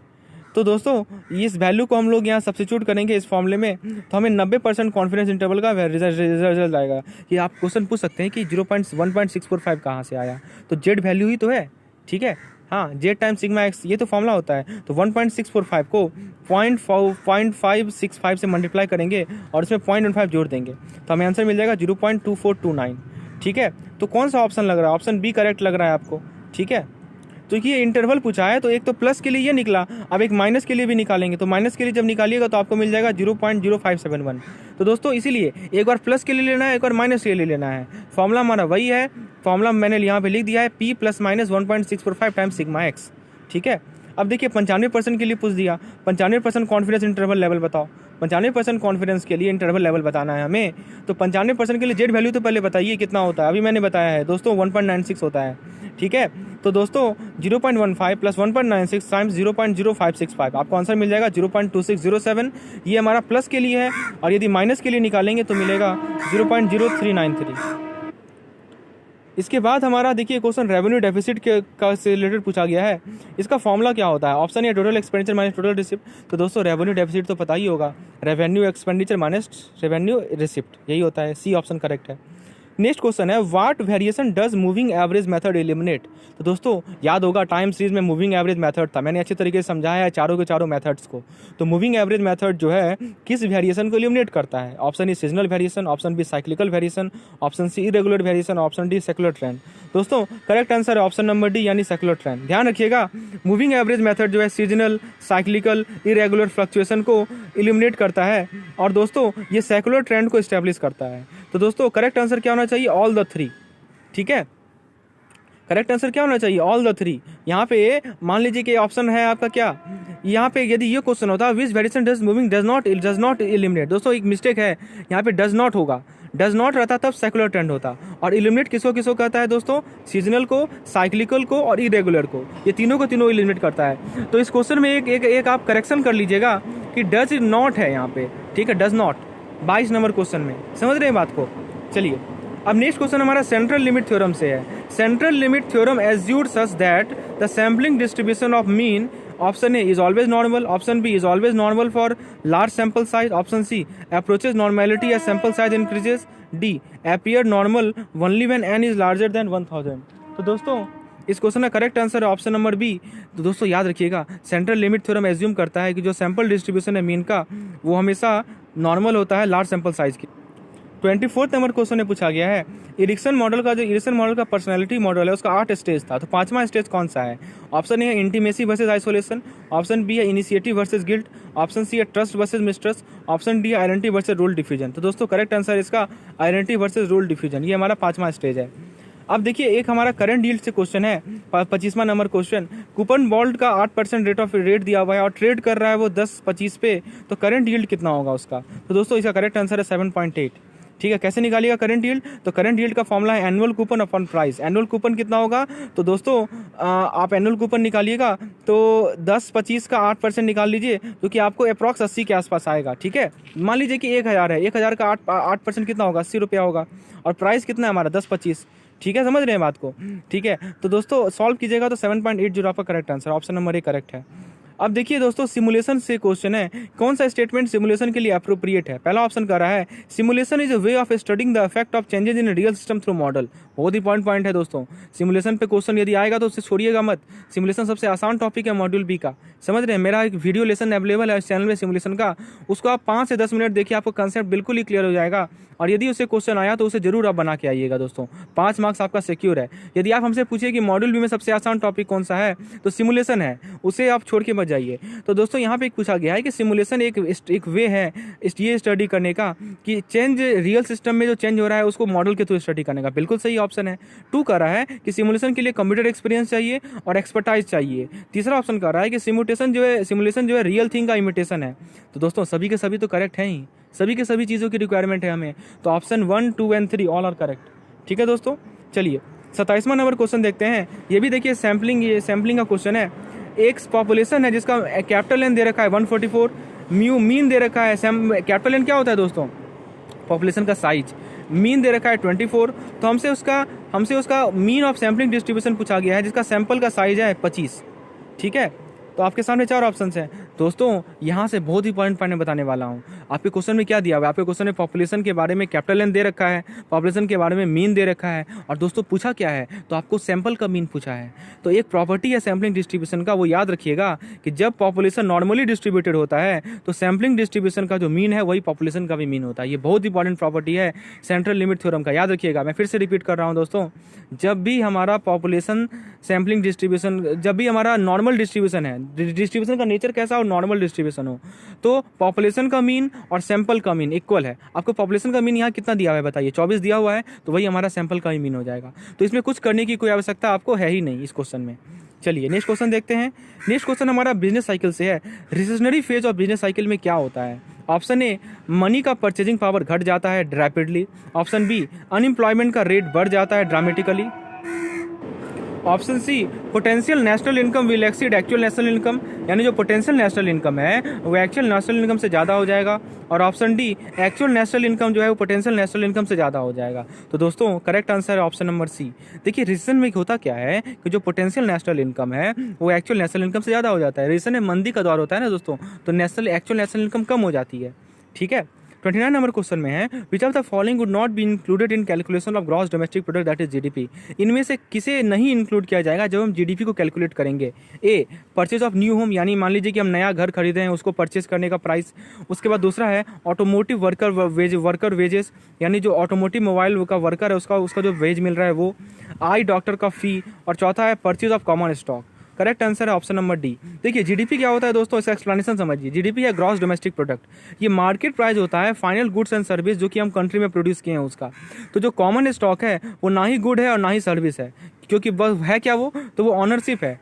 तो दोस्तों इस वैल्यू को हम लोग यहाँ सब्स्टिट्यूट करेंगे इस फॉर्मूले में, तो हमें 90% कॉन्फिडेंस इंटरवल का रिजल्ट आएगा। ये आप क्वेश्चन पूछ सकते हैं कि 1.645 कहाँ से आया, तो जेड वैल्यू ही तो है, ठीक है। हाँ, जेड टाइम सिग्मा एक्स, ये तो फॉर्मूला होता है। तो 1.645 को 0.565 से मल्टीप्लाई करेंगे और इसमें 0.15 जोड़ देंगे, तो हमें आंसर मिल जाएगा 0.2429, ठीक है। तो कौन सा ऑप्शन लग रहा है, ऑप्शन बी करेक्ट लग रहा है आपको, ठीक है। तो ये इंटरवल पूछा है, तो एक तो प्लस के लिए ये निकला, अब एक माइनस के लिए भी निकालेंगे, तो माइनस के लिए जब निकालिएगा तो आपको मिल जाएगा 0.0571। तो दोस्तों इसीलिए एक बार प्लस के लिए लेना है, एक बार माइनस के लिए लेना है। फॉर्मूला हमारा वही है, फॉर्मूला मैंने यहाँ पे लिख दिया है, P plus minus 1.645 times sigma x, ठीक है। अब देखिए 95% के लिए पूछ दिया, 95% कॉन्फिडेंस इंटरवल लेवल बताओ, 95% कॉन्फिडेंस के लिए इंटरवल लेवल बताना है हमें। तो 95% के लिए जेड वैल्यू तो पहले बताइए कितना होता है, अभी मैंने बताया है दोस्तों 1.96 होता है, ठीक है। तो दोस्तों 0.15 प्लस 1.96 टाइम्स 0.0565, आपको आंसर मिल जाएगा 0.2607। ये हमारा प्लस के लिए है, और यदि माइनस के लिए निकालेंगे तो मिलेगा 0.0393। इसके बाद हमारा देखिए क्वेश्चन रेवेन्यू डेफिसिट का से रिलेटेड पूछा गया है। इसका फॉर्मूला क्या होता है, ऑप्शन ए total expenditure minus total receipt. तो दोस्तों रेवेन्यू डेफिसिट तो पता ही होगा, revenue expenditure minus revenue receipt, यही होता है, सी ऑप्शन करेक्ट है। नेक्स्ट क्वेश्चन है, what variation does moving average method eliminate. तो दोस्तों याद होगा टाइम सीरीज में मूविंग एवरेज मेथड था, मैंने अच्छे तरीके से समझाया है चारों के चारों मेथड्स को। तो मूविंग एवरेज मेथड जो है किस वेरिएशन को एलिमिनेट करता है, option A seasonal variation, option B cyclical variation, option C irregular variation, option D secular trend. दोस्तों करेक्ट आंसर है ऑप्शन नंबर डी यानी सेकुलर ट्रेंड। ध्यान रखिएगा मूविंग एवरेज मेथड जो है सीजनल, साइक्लिकल, इरेगुलर फ्लक्चुएशन को एलिमिनेट करता है, और दोस्तों ये सेकुलर ट्रेंड को एस्टेब्लिश करता है। तो दोस्तों करेक्ट आंसर क्या होना चाहिए, ऑल द थ्री, ठीक है। करेक्ट आंसर क्या होना चाहिए, ऑल द थ्री। यहाँ पे मान लीजिए कि ऑप्शन है आपका क्या, यहाँ पे यदि ये क्वेश्चन होता which variation does moving does not eliminate, दोस्तों एक मिस्टेक है, यहाँ पे डज नॉट होगा, डज नॉट रहता तब सेकुलर ट्रेंड होता, और एलिमिनेट किसको कहता है दोस्तों, सीजनल को, साइक्लिकल को और इरेगुलर को, ये तीनों को तीनों एलिमिनेट करता है। तो इस क्वेश्चन में एक आप करेक्शन कर लीजिएगा कि डज नॉट है यहाँ पे, ठीक है, डज नॉट 22 नंबर क्वेश्चन में, समझ रहे हैं बात को। चलिए अब नेक्स्ट क्वेश्चन हमारा सेंट्रल लिमिट थ्योरम से है। Central limit theorem assures such that the sampling distribution of mean, option A is always normal, option B is always normal for large sample size, option C approaches normality as sample size increases, D appear normal only when n is larger than 1000। तो दोस्तों इस क्वेश्चन का करेक्ट आंसर है ऑप्शन नंबर बी। तो दोस्तों याद रखिएगा सेंट्रल लिमिट थ्योरम एज्यूम करता है कि जो सैंपल डिस्ट्रीब्यूशन है मीन का वो हमेशा नॉर्मल होता है लार्ज सैंपल साइज की। 24 नंबर क्वेश्चन में पूछा गया है, इरिक्सन मॉडल का पर्सनैलिटी मॉडल है उसका 8 स्टेज था, तो 5वां स्टेज कौन सा है। ऑप्शन ए है intimacy versus isolation, option B है initiative versus guilt, option C है trust versus mistrust, option D है आइडेंटिटी वर्सेज रोल डिफ्यूजन। तो दोस्तों करेक्ट आंसर इसका आइडेंटिटी वर्सेज रोल डिफ्यूजन, ये हमारा 5वां स्टेज है। अब देखिए एक हमारा करंट यील्ड से क्वेश्चन है, 25वां नंबर क्वेश्चन, कूपन बॉन्ड का 8% रेट दिया हुआ है और ट्रेड कर रहा है वो 10.25 पे, तो करंट यील्ड कितना होगा उसका। तो दोस्तों इसका करेक्ट आंसर है 7.8, ठीक है। कैसे निकालिएगा करंट यील्ड, तो करंट यील्ड का फॉर्मूला है annual coupon upon price. Annual coupon कितना होगा, तो दोस्तों आप एनुअल कूपन निकालिएगा तो 10.25 का 8% निकाल लीजिए, जो कि आपको अप्रॉक्स 80 के आसपास आएगा, ठीक है। मान लीजिए कि 1000 है, 1000 का 8% कितना होगा, 80 रुपया होगा, और प्राइस कितना है हमारा 10.25, ठीक है, समझ रहे हैं बात को, ठीक है। तो दोस्तों सॉल्व कीजिएगा तो 7.80 आपका correct answer, option number A correct है। अब देखिए दोस्तों सिमुलेशन से क्वेश्चन है, कौन सा स्टेटमेंट सिमुलेशन के लिए अप्रोप्रिएट है। पहला ऑप्शन कर रहा है simulation is a way of studying the effect of changes in real system through model, बहुत ही पॉइंट है दोस्तों। सिमुलेशन पे क्वेश्चन यदि आएगा तो उससे छोड़िएगा मत। सिमुलेशन सबसे आसान टॉपिक है मॉड्यूल बी का, समझ रहे हैं। मेरा एक वीडियो लेसन अवेलेबल है इस चैनल में सिमुलेशन का, उसको आप 5 से 10 मिनट देखिए, आपको कंसेप्ट बिल्कुल ही क्लियर हो जाएगा। और यदि उससे क्वेश्चन आया तो उसे जरूर आप बना के आइएगा दोस्तों, 5 मार्क्स आपका सिक्योर है। यदि आप हमसे पूछिए कि मॉड्यूल बी में सबसे आसान टॉपिक कौन सा है, तो सिमुलेशन है, उसे आप छोड़ के मत जाइए। तो दोस्तों यहाँ पे एक पूछा गया है कि सिमुलेशन एक वे है ये स्टडी करने का कि चेंज रियल सिस्टम में जो चेंज हो रहा है उसको मॉडल के थ्रू स्टडी करने का। बिल्कुल सही ऑप्शन है। 2 कह रहा है कि सिमुलेशन के लिए कंप्यूटर एक्सपीरियंस चाहिए और एक्सपर्टाइज चाहिए। तीसरा ऑप्शन कह रहा है कि सिमुलेशन जो है रियल थिंग का इमिटेशन है। तो दोस्तों सभी के सभी तो करेक्ट हैं ही, सभी के सभी चीज़ों की रिक्वायरमेंट है हमें, तो option 1, 2 and 3 all are correct. ठीक है दोस्तों, चलिए 27वां नंबर क्वेश्चन देखते हैं। ये भी देखिए सैम्पलिंग का क्वेश्चन है। एक पॉपुलेशन है जिसका कैपिटल एन दे रखा है 144, मीन दे रखा है। कैपिटल एन क्या होता है दोस्तों? पॉपुलेशन का साइज। मीन दे रखा है 24, तो हमसे उसका मीन ऑफ सैम्पलिंग डिस्ट्रीब्यूशन पूछा गया है जिसका सैंपल का साइज है 25। ठीक है, तो आपके सामने 4 ऑप्शंस हैं दोस्तों। यहाँ से बहुत ही पॉइंट मैं बताने वाला हूँ। आपके क्वेश्चन में क्या दिया हुआ है? आपके क्वेश्चन में पॉपुलेशन के बारे में कैपिटल एन दे रखा है, पॉपुलेशन के बारे में मीन दे रखा है, और दोस्तों पूछा क्या है? तो आपको सैंपल का मीन पूछा है। तो एक प्रॉपर्टी है सैम्पलिंग डिस्ट्रीब्यूशन का, वो याद रखिएगा कि जब पॉपुलेशन नॉर्मली डिस्ट्रीब्यूटेड होता है तो सैम्पलिंग डिस्ट्रीब्यूशन का जो मीन है वही पॉपुलेशन का भी मीन होता है। ये बहुत इंपॉर्टेंट प्रॉपर्टी है सेंट्रल लिमिट थ्योरम का, याद रखिएगा। मैं फिर से रिपीट कर रहा हूँ दोस्तों, जब भी हमारा पॉपुलेशन सैम्पलिंग डिस्ट्रीब्यूशन, जब भी हमारा नॉर्मल डिस्ट्रीब्यूशन है, डिस्ट्रीब्यूशन का नेचर कैसा हो, नॉर्मल डिस्ट्रीब्यूशन हो, तो पॉपुलेशन का मीन और सैंपल का मीन इक्वल है। आपको पॉपुलेशन का मीन यहाँ कितना दिया हुआ है बताइए? 24 दिया हुआ है, तो वही हमारा सैंपल का ही मीन हो जाएगा। तो इसमें कुछ करने की कोई आवश्यकता आपको है ही नहीं इस क्वेश्चन में। चलिए नेक्स्ट क्वेश्चन देखते हैं। नेक्स्ट क्वेश्चन हमारा बिजनेस साइकिल से है। Recessionary phase of business cycle में क्या होता है? ऑप्शन ए, मनी का परचेजिंग पावर घट जाता है रैपिडली। ऑप्शन बी, अनएम्प्लॉयमेंट का रेट बढ़ जाता है dramatically. Option C, potential national income will exceed actual national income, यानी जो पोटेंशियल नेशनल इनकम है वो एक्चुअल नेशनल इनकम से ज़्यादा हो जाएगा। और option D, actual national income जो है वो पोटेंशियल नेशनल इनकम से ज़्यादा हो जाएगा। तो दोस्तों करेक्ट आंसर है ऑप्शन नंबर सी। देखिए रीजन में होता क्या है कि जो पोटेंशियल नेशनल इनकम है वो एक्चुअल नेशनल इनकम से ज़्यादा हो जाता है। रीजन है मंदी का दौर होता है ना दोस्तों, तो एक्चुअल नेशनल इनकम कम हो जाती है। ठीक है, 29 नंबर क्वेश्चन में है, which of the following would not be included in calculation of gross domestic product that is GDP. इनमें से किसे नहीं इंक्लूड किया जाएगा जब हम जीडीपी को कैलकुलेट करेंगे? ए, परचेज ऑफ न्यू होम, यानी मान लीजिए कि हम नया घर खरीदे हैं, उसको परचेज करने का प्राइस। उसके बाद दूसरा है ऑटोमोटिव वर्कर वेजेस, यानी जो ऑटोमोटिव मोबाइल का वर्कर है उसका जो वेज मिल रहा है वो। आई डॉक्टर का फी। और चौथा है purchase of common stock. Correct answer है ऑप्शन नंबर डी। देखिए जीडीपी क्या होता है दोस्तों, इसका एक्सप्लेनेशन समझिए। जीडीपी है ग्रॉस डोमेस्टिक प्रोडक्ट, ये मार्केट प्राइस होता है फाइनल गुड्स एंड सर्विस जो कि हम कंट्री में प्रोड्यूस किए हैं उसका। तो जो कॉमन स्टॉक है वो ना ही गुड है और ना ही सर्विस है, क्योंकि बस है क्या वो, तो वो ऑनरशिप है,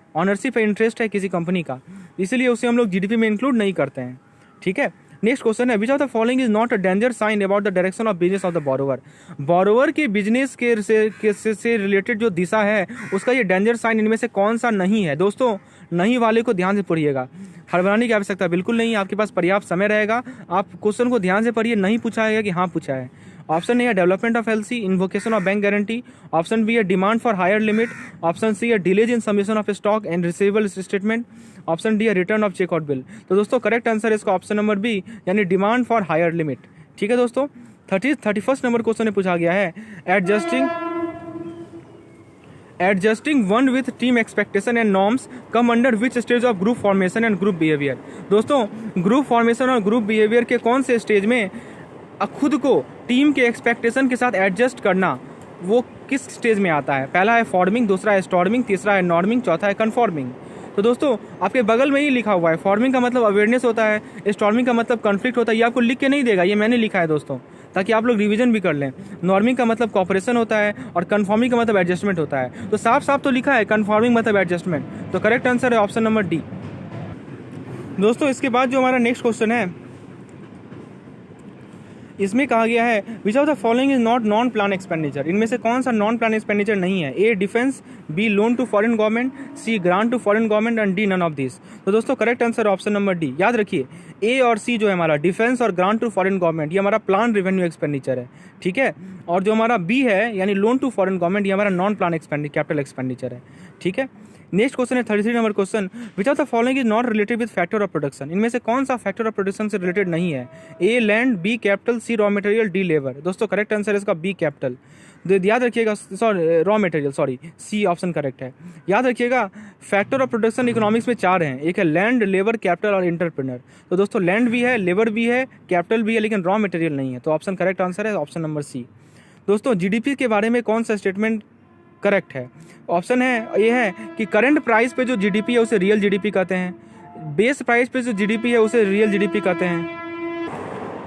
इंटरेस्ट है किसी कंपनी का, इसलिए उसे हम लोग जीडीपी में इंक्लूड नहीं करते हैं। ठीक है, नेक्स्ट क्वेश्चन है, which of the following is not a danger sign about the direction of business of the borrower. Borrower के बिजनेस से रिलेटेड जो दिशा है उसका ये डेंजर साइन इनमें से कौन सा नहीं है? दोस्तों नहीं वाले को ध्यान से पढ़िएगा, हड़बड़ाने की आवश्यकता बिल्कुल नहीं है, आपके पास पर्याप्त समय रहेगा। आप क्वेश्चन को ध्यान से पढ़िए, नहीं पूछा है कि हाँ पूछा है। ऑप्शन ए है development of LC, invocation of bank guarantee. Option B है demand for higher limit. Option C है delays in submission of stock and receivable statement. Option D है रिटर्न ऑफ चेकआउट बिल। तो दोस्तों करेक्ट आंसर है इसका ऑप्शन नंबर बी, यानी डिमांड फॉर हायर लिमिट। ठीक है दोस्तों, 31st नंबर क्वेश्चन में पूछा गया है, adjusting one with team expectation and norms come under which stage of group formation and group behaviour. दोस्तों ग्रुप फॉर्मेशन और ग्रुप बिहेवियर के कौन से स्टेज में खुद को टीम के एक्सपेक्टेशन के साथ एडजस्ट करना, वो किस स्टेज में आता है? पहला है फॉर्मिंग, दूसरा है स्टॉर्मिंग, तीसरा है नॉर्मिंग, चौथा है कन्फॉर्मिंग। तो दोस्तों आपके बगल में ही लिखा हुआ है, फॉर्मिंग का मतलब अवेयरनेस होता है, स्टॉर्मिंग का मतलब कॉन्फ्लिक्ट होता है। ये आपको लिख के नहीं देगा, ये मैंने लिखा है दोस्तों, ताकि आप लोग रिवीजन भी कर लें। नॉर्मिंग का मतलब कॉपरेशन होता है और कन्फॉर्मिंग का मतलब एडजस्टमेंट होता है। तो साफ साफ तो लिखा है कन्फॉर्मिंग मतलब एडजस्टमेंट, तो करेक्ट आंसर है ऑप्शन नंबर डी। दोस्तों इसके बाद जो हमारा नेक्स्ट क्वेश्चन है इसमें कहा गया है, which of the following is not non plan expenditure. इनमें से कौन सा नॉन प्लान एक्सपेंडिचर नहीं है? A defence, B loan to foreign government, C grant to foreign government and D none of this. तो दोस्तों correct answer option number D. याद रखिए ए और सी जो है हमारा डिफेंस और ग्रांट टू फॉरेन गवर्नमेंट ये हमारा प्लान रेवेन्यू एक्सपेंडिचर है। ठीक है, और जो हमारा बी है यानी लोन टू फॉरेन गवर्नमेंट ये हमारा नॉन प्लान कैपिटल एक्सपेंडिचर है। ठीक है, नेक्स्ट क्वेश्चन है 33 number question, which of the following is not related with factor of production. इनमें से कौन सा फैक्टर ऑफ प्रोडक्शन से रिलेटेड नहीं है? A land, B capital, C raw material, D labour. दोस्तों करेक्ट आंसर है इसका बी कैपिटल। याद रखिएगा, sorry raw material, sorry C option correct है। याद रखिएगा फैक्टर ऑफ प्रोडक्शन इकोनॉमिक्स में 4 हैं, एक है लैंड, लेबर, कैपिटल और एंटरप्रेन्योर। तो दोस्तों लैंड भी है, लेबर भी है, कैपिटल भी है, लेकिन रॉ मटेरियल नहीं है। तो ऑप्शन करेक्ट आंसर है ऑप्शन नंबर सी। दोस्तों जीडीपी के बारे में कौन सा स्टेटमेंट करेक्ट है? ऑप्शन है ये है कि करंट प्राइस पे जो जीडीपी है उसे रियल जीडीपी कहते हैं, बेस प्राइस पे जो जीडीपी है उसे रियल जीडीपी कहते हैं।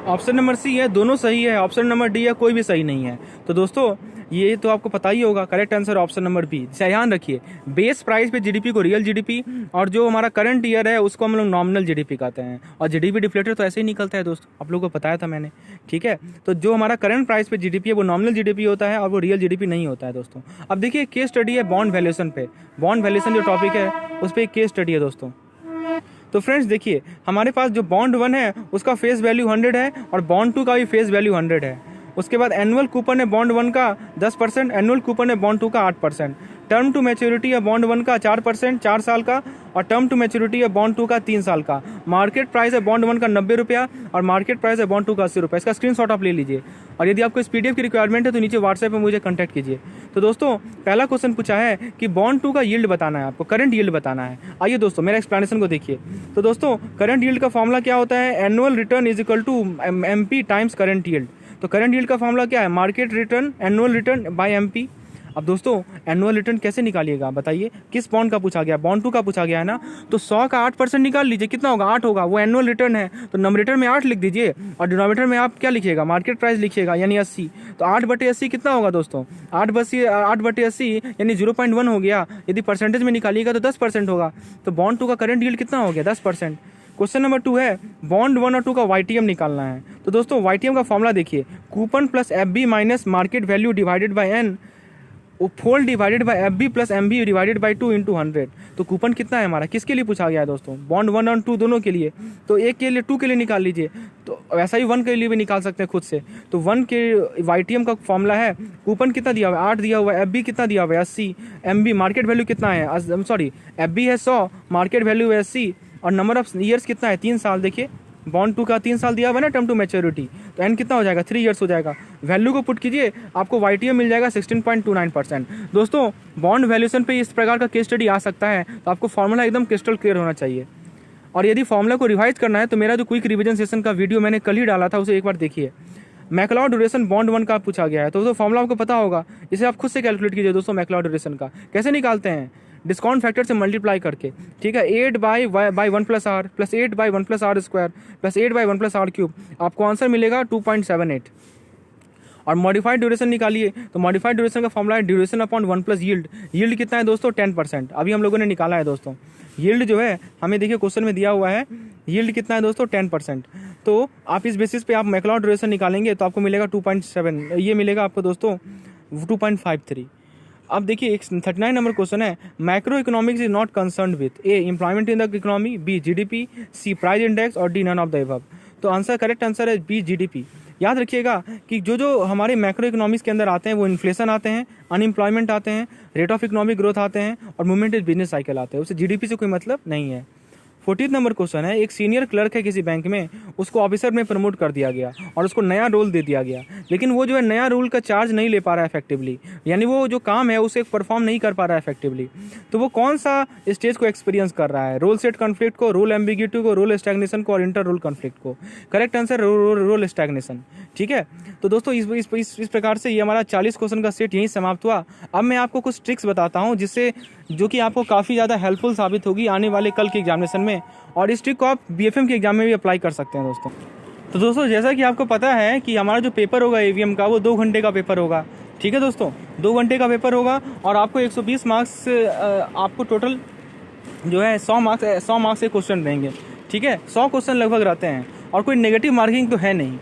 ऑप्शन नंबर सी है, दोनों सही है। ऑप्शन नंबर डी है, कोई भी सही नहीं है। तो दोस्तों ये तो आपको पता ही होगा, correct answer option number B. ध्यान रखिए, बेस प्राइस पे जीडीपी को रियल जीडीपी, और जो हमारा करंट ईयर है उसको हम लोग नॉमिनल जीडीपी कहते हैं। और जीडीपी डिफ्लेटर तो ऐसे ही निकलता है दोस्तों, आप लोगों को बताया था मैंने, ठीक है। तो जो हमारा करंट प्राइस पे जीडीपी है वो नॉमिनल जीडीपी होता है और वो रियल जीडीपी नहीं होता है दोस्तों। अब देखिए केस स्टडी है बॉन्ड वैल्यूएशन पे, बॉन्ड वैल्यूएशन जो टॉपिक है उस पर एक केस स्टडी है दोस्तों। तो फ्रेंड्स देखिए, हमारे पास जो बॉन्ड 1 है उसका फेस वैल्यू 100 है और बॉन्ड 2 का भी फेस वैल्यू 100 है। उसके बाद एनुअल कूपन है बॉन्ड 1 का 10%, एनुअल कूपन है बॉन्ड 2 का 8%, टर्म टू मैच्योरिटी है बॉन्ड 1 का 4%, 4 साल का, और टर्म टू मैच्योरिटी है बॉन्ड 2 का 3 साल का। मार्केट प्राइस है बॉन्ड 1 का 90 रुपया और मार्केट प्राइस है बॉन्ड 2 का 80 रुपया। इसका स्क्रीनशॉट आप ले लीजिए, और यदि आपको इस पीडीएफ की रिक्वायरमेंट है तो नीचे व्हाट्सएप में मुझे कॉन्टैक्ट कीजिए। तो दोस्तों पहला क्वेश्चन पूछा है कि बॉन्ड 2 का यील्ड बताना है, आपको करंट यील्ड बताना है। आइए दोस्तों मेरा एक्सप्लेनेशन को देखिए। तो दोस्तों करंट यील्ड का फॉर्मूला क्या होता है? Annual return is equal to MP times current yield. तो करंट यील्ड का फॉर्मूला क्या है? Market return annual return by MP. अब दोस्तों एनुअल रिटर्न कैसे निकालिएगा बताइए? किस बॉन्ड का पूछा गया? बॉन्ड 2 का पूछा गया है ना, तो 100 का 8% निकाल लीजिए, कितना होगा? 8 होगा, वो एनुअल रिटर्न है। तो नंबरेटर में 8 लिख दीजिए और डिनोमिनेटर में आप क्या लिखिएगा? मार्केट प्राइस लिखिएगा, यानी 80। तो 8/80 कितना होगा दोस्तों? 8/80 यानी 0.1 हो गया। यदि परसेंटेज में निकालिएगा तो 10% होगा। तो बॉन्ड 2 का करंट यील्ड कितना हो गया? 10%। क्वेश्चन नंबर 2 है बॉन्ड 1 और 2 का वाईटीएम निकालना है। तो दोस्तों वाईटीएम का फॉर्मूला देखिए, coupon plus FB minus market value divided by N fold divided by FB plus MB divided by 2 × 100। तो कूपन कितना है हमारा? किसके लिए पूछा गया है दोस्तों? बॉन्ड 1 और 2 दोनों के लिए। तो एक के लिए 2 के लिए निकाल लीजिए, तो वैसा ही 1 के लिए भी निकाल सकते हैं खुद से। तो 1 के वाईटीएम का फॉर्मूला है, कूपन कितना दिया हुआ है? 8 दिया हुआ है। एफबी कितना दिया हुआ है? 80। एमबी मार्केट वैल्यू कितना है? सॉरी एफबी है 100, मार्केट वैल्यू है 80, और नंबर ऑफ ईयर्स कितना है? 3 साल। देखिए बॉन्ड 2 का 3 साल दिया हुआ है ना टर्म टू मैच्योरिटी, तो एन कितना हो जाएगा? 3 ईयर्स हो जाएगा। वैल्यू को पुट कीजिए, आपको वाईटीएम मिल जाएगा 16.29%। दोस्तों बॉन्ड वैल्यूएशन पे इस प्रकार का केस स्टडी आ सकता है, तो आपको फॉर्मूला एकदम क्रिस्टल क्लियर होना चाहिए। और यदि फॉर्मूला को रिवाइज करना है तो मेरा जो क्विक रिवीजन सेशन का वीडियो मैंने कल ही डाला था, उसे एक बार देखिए। मैक्लाउड ड्यूरेशन बॉन्ड 1 का पूछा गया है, तो दोस्तों फॉर्मूला आपको पता होगा, इसे आप खुद से कैलकुलेट कीजिए दोस्तों। मैक्लाउड ड्यूरेशन का कैसे निकालते हैं? डिस्काउंट फैक्टर से मल्टीप्लाई करके, ठीक है। 8/1 + r plus 8/1 + r square plus 8/1 + r cube, आपको आंसर मिलेगा 2.78। और मॉडिफाइड ड्यूरेशन निकालिए, तो मॉडिफाइड ड्यूरेशन का फॉर्मूला है ड्यूरेशन अपॉन 1 + यील्ड। यील्ड कितना है दोस्तों? 10%। अभी हम लोगों ने निकाला है दोस्तों। यील्ड जो है हमें देखिए क्वेश्चन में दिया हुआ है, यील्ड कितना है दोस्तों? 10%। तो आप इस बेसिस पे आप मैक्लाउड ड्यूरेशन निकालेंगे तो आपको मिलेगा 2.7, ये मिलेगा आपको दोस्तों 2.53। अब देखिए 39 नंबर क्वेश्चन है, macro economics is not concern with A employment in the economy, B GDP, C price index, और D none of the above. तो आंसर करेक्ट आंसर है बी जीडीपी। याद रखिएगा कि जो हमारे मैक्रो इकोनॉमिक्स के अंदर आते हैं वो इन्फ्लेशन आते हैं, अनएम्प्लॉयमेंट आते हैं, रेट ऑफ इकोनॉमिक ग्रोथ आते हैं, और मूवमेंट इज बिजनेस साइकिल आते हैं। उससे जीडीपी से कोई मतलब नहीं है। 14 नंबर क्वेश्चन है, एक सीनियर क्लर्क है किसी बैंक में, उसको ऑफिसर में प्रमोट कर दिया गया और उसको नया रोल दे दिया गया, लेकिन वो जो है नया रोल का चार्ज नहीं ले पा रहा है इफेक्टिवली, यानी वो जो काम है उसे परफॉर्म नहीं कर पा रहा है इफेक्टिवली। तो वो कौन सा स्टेज को एक्सपीरियंस कर रहा है? रोल सेट कॉन्फ्लिक्ट को, रोल एम्बिग्यूटी को, रोल स्टैग्नेशन को, और इंटर रोल कॉन्फ्लिक्ट को। करेक्ट आंसर रोल स्टैग्नेशन, ठीक है। तो दोस्तों इस प्रकार से ये हमारा 40 क्वेश्चन का सेट यहीं समाप्त हुआ। अब मैं आपको कुछ ट्रिक्स बताता हूँ जिससे जो कि आपको काफ़ी ज़्यादा हेल्पफुल साबित होगी आने वाले कल के एग्जामिनेशन में, और इस ट्रिक को आप बीएफएम के एग्जाम में भी अप्लाई कर सकते हैं दोस्तों। तो दोस्तों जैसा कि आपको पता है कि हमारा जो पेपर होगा ईवीएम का वो 2 घंटे का पेपर होगा, ठीक है दोस्तों। 2 घंटे का पेपर होगा और आपको 120 मार्क्स, आपको टोटल जो है 100 मार्क्स के क्वेश्चन रहेंगे, ठीक है। 100 क्वेश्चन लगभग रहते हैं और कोई नेगेटिव मार्किंग तो है नहीं।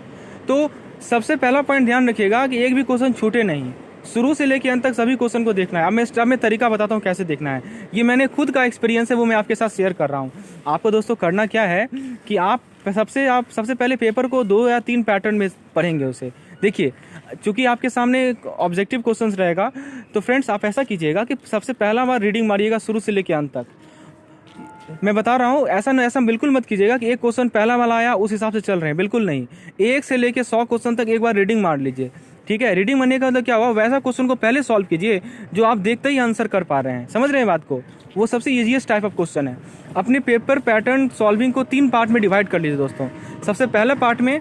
तो सबसे पहला पॉइंट ध्यान रखिएगा कि एक भी क्वेश्चन छूटे नहीं, शुरू से लेकर अंत तक सभी क्वेश्चन को देखना है। अब मैं तरीका बताता हूँ कैसे देखना है। ये मैंने खुद का एक्सपीरियंस है, वो मैं आपके साथ शेयर कर रहा हूँ। आपको दोस्तों करना क्या है कि आप सबसे पहले पेपर को 2 या 3 पैटर्न में पढ़ेंगे उसे। देखिए चूंकि आपके सामने ऑब्जेक्टिव क्वेश्चंस रहेगा, तो फ्रेंड्स आप ऐसा कीजिएगा कि सबसे पहला बार रीडिंग मारिएगा शुरू से लेकर अंत तक। मैं बता रहा हूँ ऐसा बिल्कुल मत कीजिएगा कि एक क्वेश्चन पहला वाला आया उस हिसाब से चल रहे हैं, बिल्कुल नहीं। 1 से लेकर 100 क्वेश्चन तक एक बार रीडिंग मार लीजिए, ठीक है, रीडिंग बनने का मतलब क्या हुआ, वैसा क्वेश्चन को पहले सॉल्व कीजिए जो आप देखते ही आंसर कर पा रहे हैं। समझ रहे हैं बात को, वो सबसे ईजीएस्ट टाइप ऑफ क्वेश्चन है। अपने पेपर पैटर्न सॉल्विंग को 3 पार्ट में डिवाइड कर लीजिए दोस्तों। सबसे पहला पार्ट में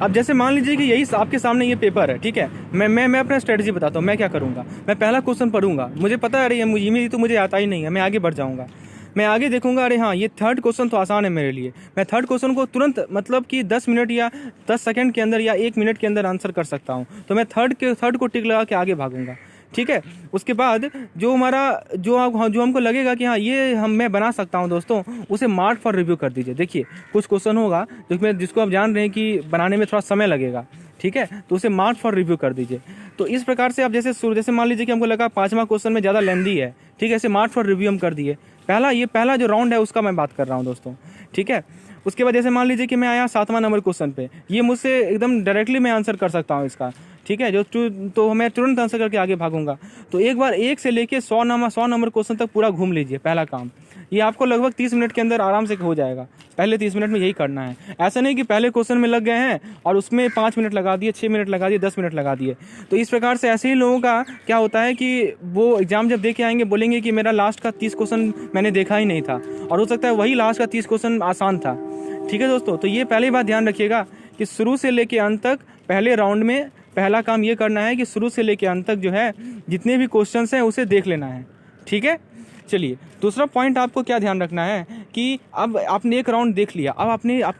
अब जैसे मान लीजिए कि यही आपके सामने ये पेपर है, ठीक है, मैं अपना स्ट्रेटजी बताता हूँ। मैं क्या करूँगा, मैं पहला क्वेश्चन पढ़ूंगा, मुझे पता है अरे ये तो मुझे आता ही नहीं है, मैं आगे बढ़ जाऊँगा। मैं आगे देखूंगा, अरे हाँ ये थर्ड क्वेश्चन तो आसान है मेरे लिए, मैं थर्ड क्वेश्चन को तुरंत मतलब कि 10 मिनट या 10 सेकंड के अंदर या 1 मिनट के अंदर आंसर कर सकता हूँ, तो मैं थर्ड को टिक लगा के आगे भागूंगा। ठीक है, उसके बाद जो हमारा जो हमको लगेगा कि हाँ ये मैं बना सकता हूँ दोस्तों, उसे मार्क फॉर रिव्यू कर दीजिए। देखिए कुछ क्वेश्चन होगा जिसको आप जान रहे हैं कि बनाने में थोड़ा समय लगेगा, ठीक है, तो उसे मार्क फॉर रिव्यू कर दीजिए। तो इस प्रकार से आप जैसे मान लीजिए कि हमको लगा 5वां क्वेश्चन में ज़्यादा लेंदी है, ठीक है, ऐसे मार्क फॉर रिव्यू हम कर दिए। पहला जो राउंड है उसका मैं बात कर रहा हूँ दोस्तों, ठीक है। उसके बाद जैसे मान लीजिए कि मैं आया 7वां नंबर क्वेश्चन पे, ये मुझसे एकदम डायरेक्टली मैं आंसर कर सकता हूँ इसका, ठीक है, तो मैं तुरंत आंसर करके आगे भागूंगा। तो एक बार 1 से लेके 100 नंबर क्वेश्चन तक पूरा घूम लीजिए पहला काम। ये आपको लगभग 30 मिनट के अंदर आराम से हो जाएगा। पहले 30 मिनट में यही करना है, ऐसा नहीं कि पहले क्वेश्चन में लग गए हैं और उसमें 5 मिनट लगा दिए, 6 मिनट लगा दिए, 10 मिनट लगा दिए। तो इस प्रकार से ऐसे ही लोगों का क्या होता है कि वो एग्जाम जब दे के आएंगे बोलेंगे कि मेरा लास्ट का 30 क्वेश्चन मैंने देखा ही नहीं था, और हो सकता है वही लास्ट का 30 क्वेश्चन आसान था। ठीक है दोस्तों, तो ये पहली बात ध्यान रखिएगा कि शुरू से लेके अंत तक पहले राउंड में पहला काम ये करना है कि शुरू से लेके अंत तक जो है जितने भी क्वेश्चंस हैं उसे देख लेना है। ठीक है, चलिए दूसरा पॉइंट आपको क्या ध्यान रखना है कि अब आपने एक राउंड देख लिया, अब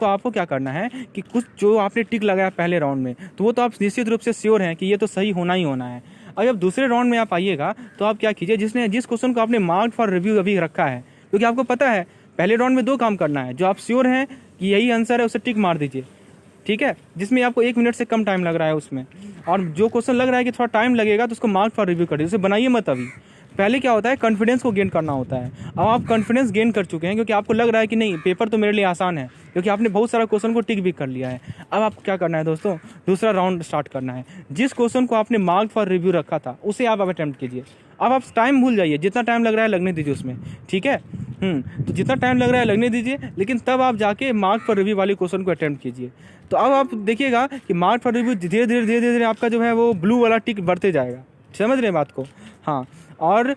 आपको क्या करना है कि कुछ जो आपने टिक लगाया पहले राउंड में, तो वो तो आप निश्चित रूप से श्योर हैं कि ये तो सही होना ही होना है। अब जब दूसरे राउंड में आप आइएगा तो आप क्या कीजिए, जिस क्वेश्चन को आपने मार्क फॉर रिव्यू अभी रखा है, क्योंकि आपको पता है पहले राउंड में 2 काम करना है, जो आप श्योर हैं कि यही आंसर है उसे टिक मार दीजिए, ठीक है, जिसमें आपको 1 मिनट से कम टाइम लग रहा है उसमें, और जो क्वेश्चन लग रहा है कि थोड़ा टाइम लगेगा तो उसको मार्क फॉर रिव्यू कर दीजिए, उसे बनाइए मत अभी। पहले क्या होता है, कॉन्फिडेंस को गेन करना होता है। अब आप कॉन्फिडेंस गेन कर चुके हैं क्योंकि आपको लग रहा है कि नहीं पेपर तो मेरे लिए आसान है, क्योंकि आपने बहुत सारा क्वेश्चन को टिक भी कर लिया है। अब आपको क्या करना है दोस्तों, दूसरा राउंड स्टार्ट करना है। जिस क्वेश्चन को आपने मार्क फॉर रिव्यू रखा था उसे आप अटेम्प्ट कीजिए। अब आप टाइम भूल जाइए, जितना टाइम लग रहा है लगने दीजिए उसमें, ठीक है। तो जितना टाइम लग रहा है लगने दीजिए, लेकिन तब आप जाके मार्क फॉर रिव्यू वाले क्वेश्चन को अटेम्प्ट कीजिए। तो अब आप देखिएगा कि मार्क फॉर रिव्यू धीरे धीरे आपका जो है वो ब्लू वाला टिक बढ़ते जाएगा। समझ रहे हैं बात को, हाँ। और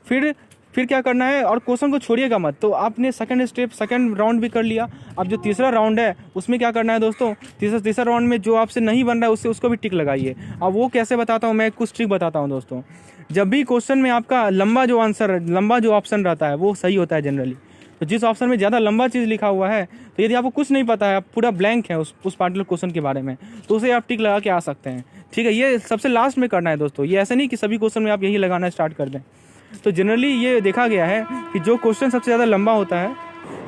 फिर क्या करना है, और क्वेश्चन को छोड़िएगा मत। तो आपने सेकंड राउंड भी कर लिया। अब जो तीसरा राउंड है उसमें क्या करना है दोस्तों, तीसरा राउंड में जो आपसे नहीं बन रहा है उसको भी टिक लगाइए। अब वो कैसे बताता हूँ, मैं कुछ ट्रिक बताता हूँ दोस्तों। जब भी क्वेश्चन में आपका लंबा जो ऑप्शन रहता है वो सही होता है जनरली, तो जिस ऑप्शन में ज़्यादा लंबा चीज़ लिखा हुआ है, तो यदि आपको कुछ नहीं पता है, आप पूरा ब्लैंक है उस पार्टिकुलर क्वेश्चन के बारे में, तो उसे आप टिक लगा के आ सकते हैं। ठीक है, ये सबसे लास्ट में करना है दोस्तों, ये ऐसा नहीं कि सभी क्वेश्चन में आप यही लगाना स्टार्ट कर दें। तो जनरली ये देखा गया है कि जो क्वेश्चन सबसे ज़्यादा लंबा होता है,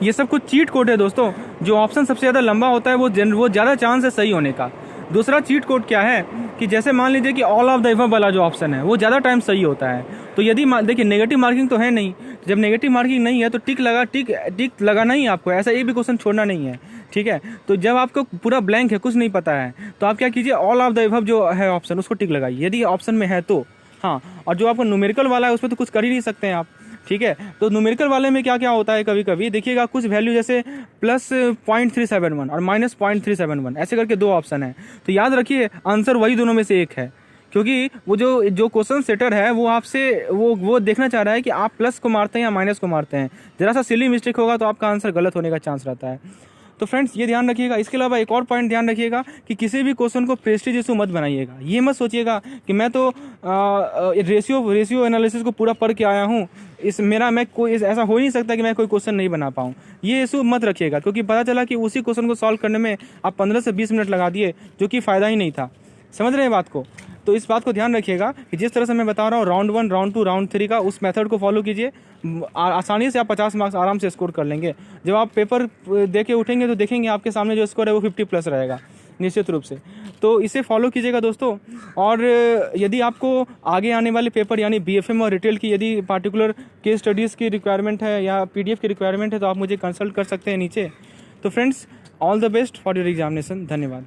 ये सब कुछ चीट कोड है दोस्तों। जो ऑप्शन सबसे ज़्यादा लंबा होता है वो ज़्यादा चांस है सही होने का। दूसरा चीट कोड क्या है कि जैसे मान लीजिए कि ऑल ऑफ द अबव वाला जो ऑप्शन है वो ज़्यादा टाइम सही होता है। तो यदि देखिए नेगेटिव मार्किंग तो है नहीं, जब नेगेटिव मार्किंग नहीं है तो टिक लगाना ही आपको, ऐसा एक भी क्वेश्चन छोड़ना नहीं है। ठीक है, तो जब आपको पूरा ब्लैंक है, कुछ नहीं पता है, तो आप क्या कीजिए, ऑल ऑफ द अबव जो है ऑप्शन उसको टिक लगाइए यदि ऑप्शन में है तो, हाँ। और जो आपका न्यूमेरिकल वाला है उसमें तो कुछ कर ही नहीं सकते हैं आप, ठीक है। तो न्यूमेरिकल वाले में क्या क्या होता है, कभी कभी देखिएगा कुछ वैल्यू जैसे +0.371 और -0.371 ऐसे करके 2 ऑप्शन है। तो याद रखिए आंसर वही दोनों में से एक है, क्योंकि वो जो क्वेश्चन सेटर है वो आपसे वो देखना चाह रहा है कि आप प्लस को मारते हैं या माइनस को मारते हैं। जरा सा सिली मिस्टेक होगा तो आपका आंसर गलत होने का चांस रहता है। तो फ्रेंड्स ये ध्यान रखिएगा। इसके अलावा एक और पॉइंट ध्यान रखिएगा कि किसी भी क्वेश्चन को प्रेस्टीज इशू मत बनाइएगा। ये मत सोचिएगा कि मैं तो रेशियो एनालिसिस को पूरा पढ़ के आया हूँ, ऐसा हो ही नहीं सकता कि मैं कोई क्वेश्चन नहीं बना पाऊँ। ये इशू मत रखिएगा, क्योंकि पता चला कि उसी क्वेश्चन को सॉल्व करने में आप 15 से 20 मिनट लगा दिए, जो कि फ़ायदा ही नहीं था। समझ रहे हैं बात को। तो इस बात को ध्यान रखिएगा कि जिस तरह से मैं बता रहा हूँ राउंड 1, राउंड 2, राउंड 3 का, उस मेथड को फॉलो कीजिए। आसानी से आप 50 मार्क्स आराम से स्कोर कर लेंगे। जब आप पेपर दे के उठेंगे तो देखेंगे आपके सामने जो स्कोर है वो 50+ रहेगा निश्चित रूप से। तो इसे फॉलो कीजिएगा दोस्तों। और यदि आपको आगे आने वाले पेपर यानी BFM और रिटेल की यदि पार्टिकुलर केस स्टडीज़ की रिक्वायरमेंट है या PDF की रिक्वायरमेंट है तो आप मुझे कंसल्ट कर सकते हैं नीचे। तो friends all the best for your examination. धन्यवाद।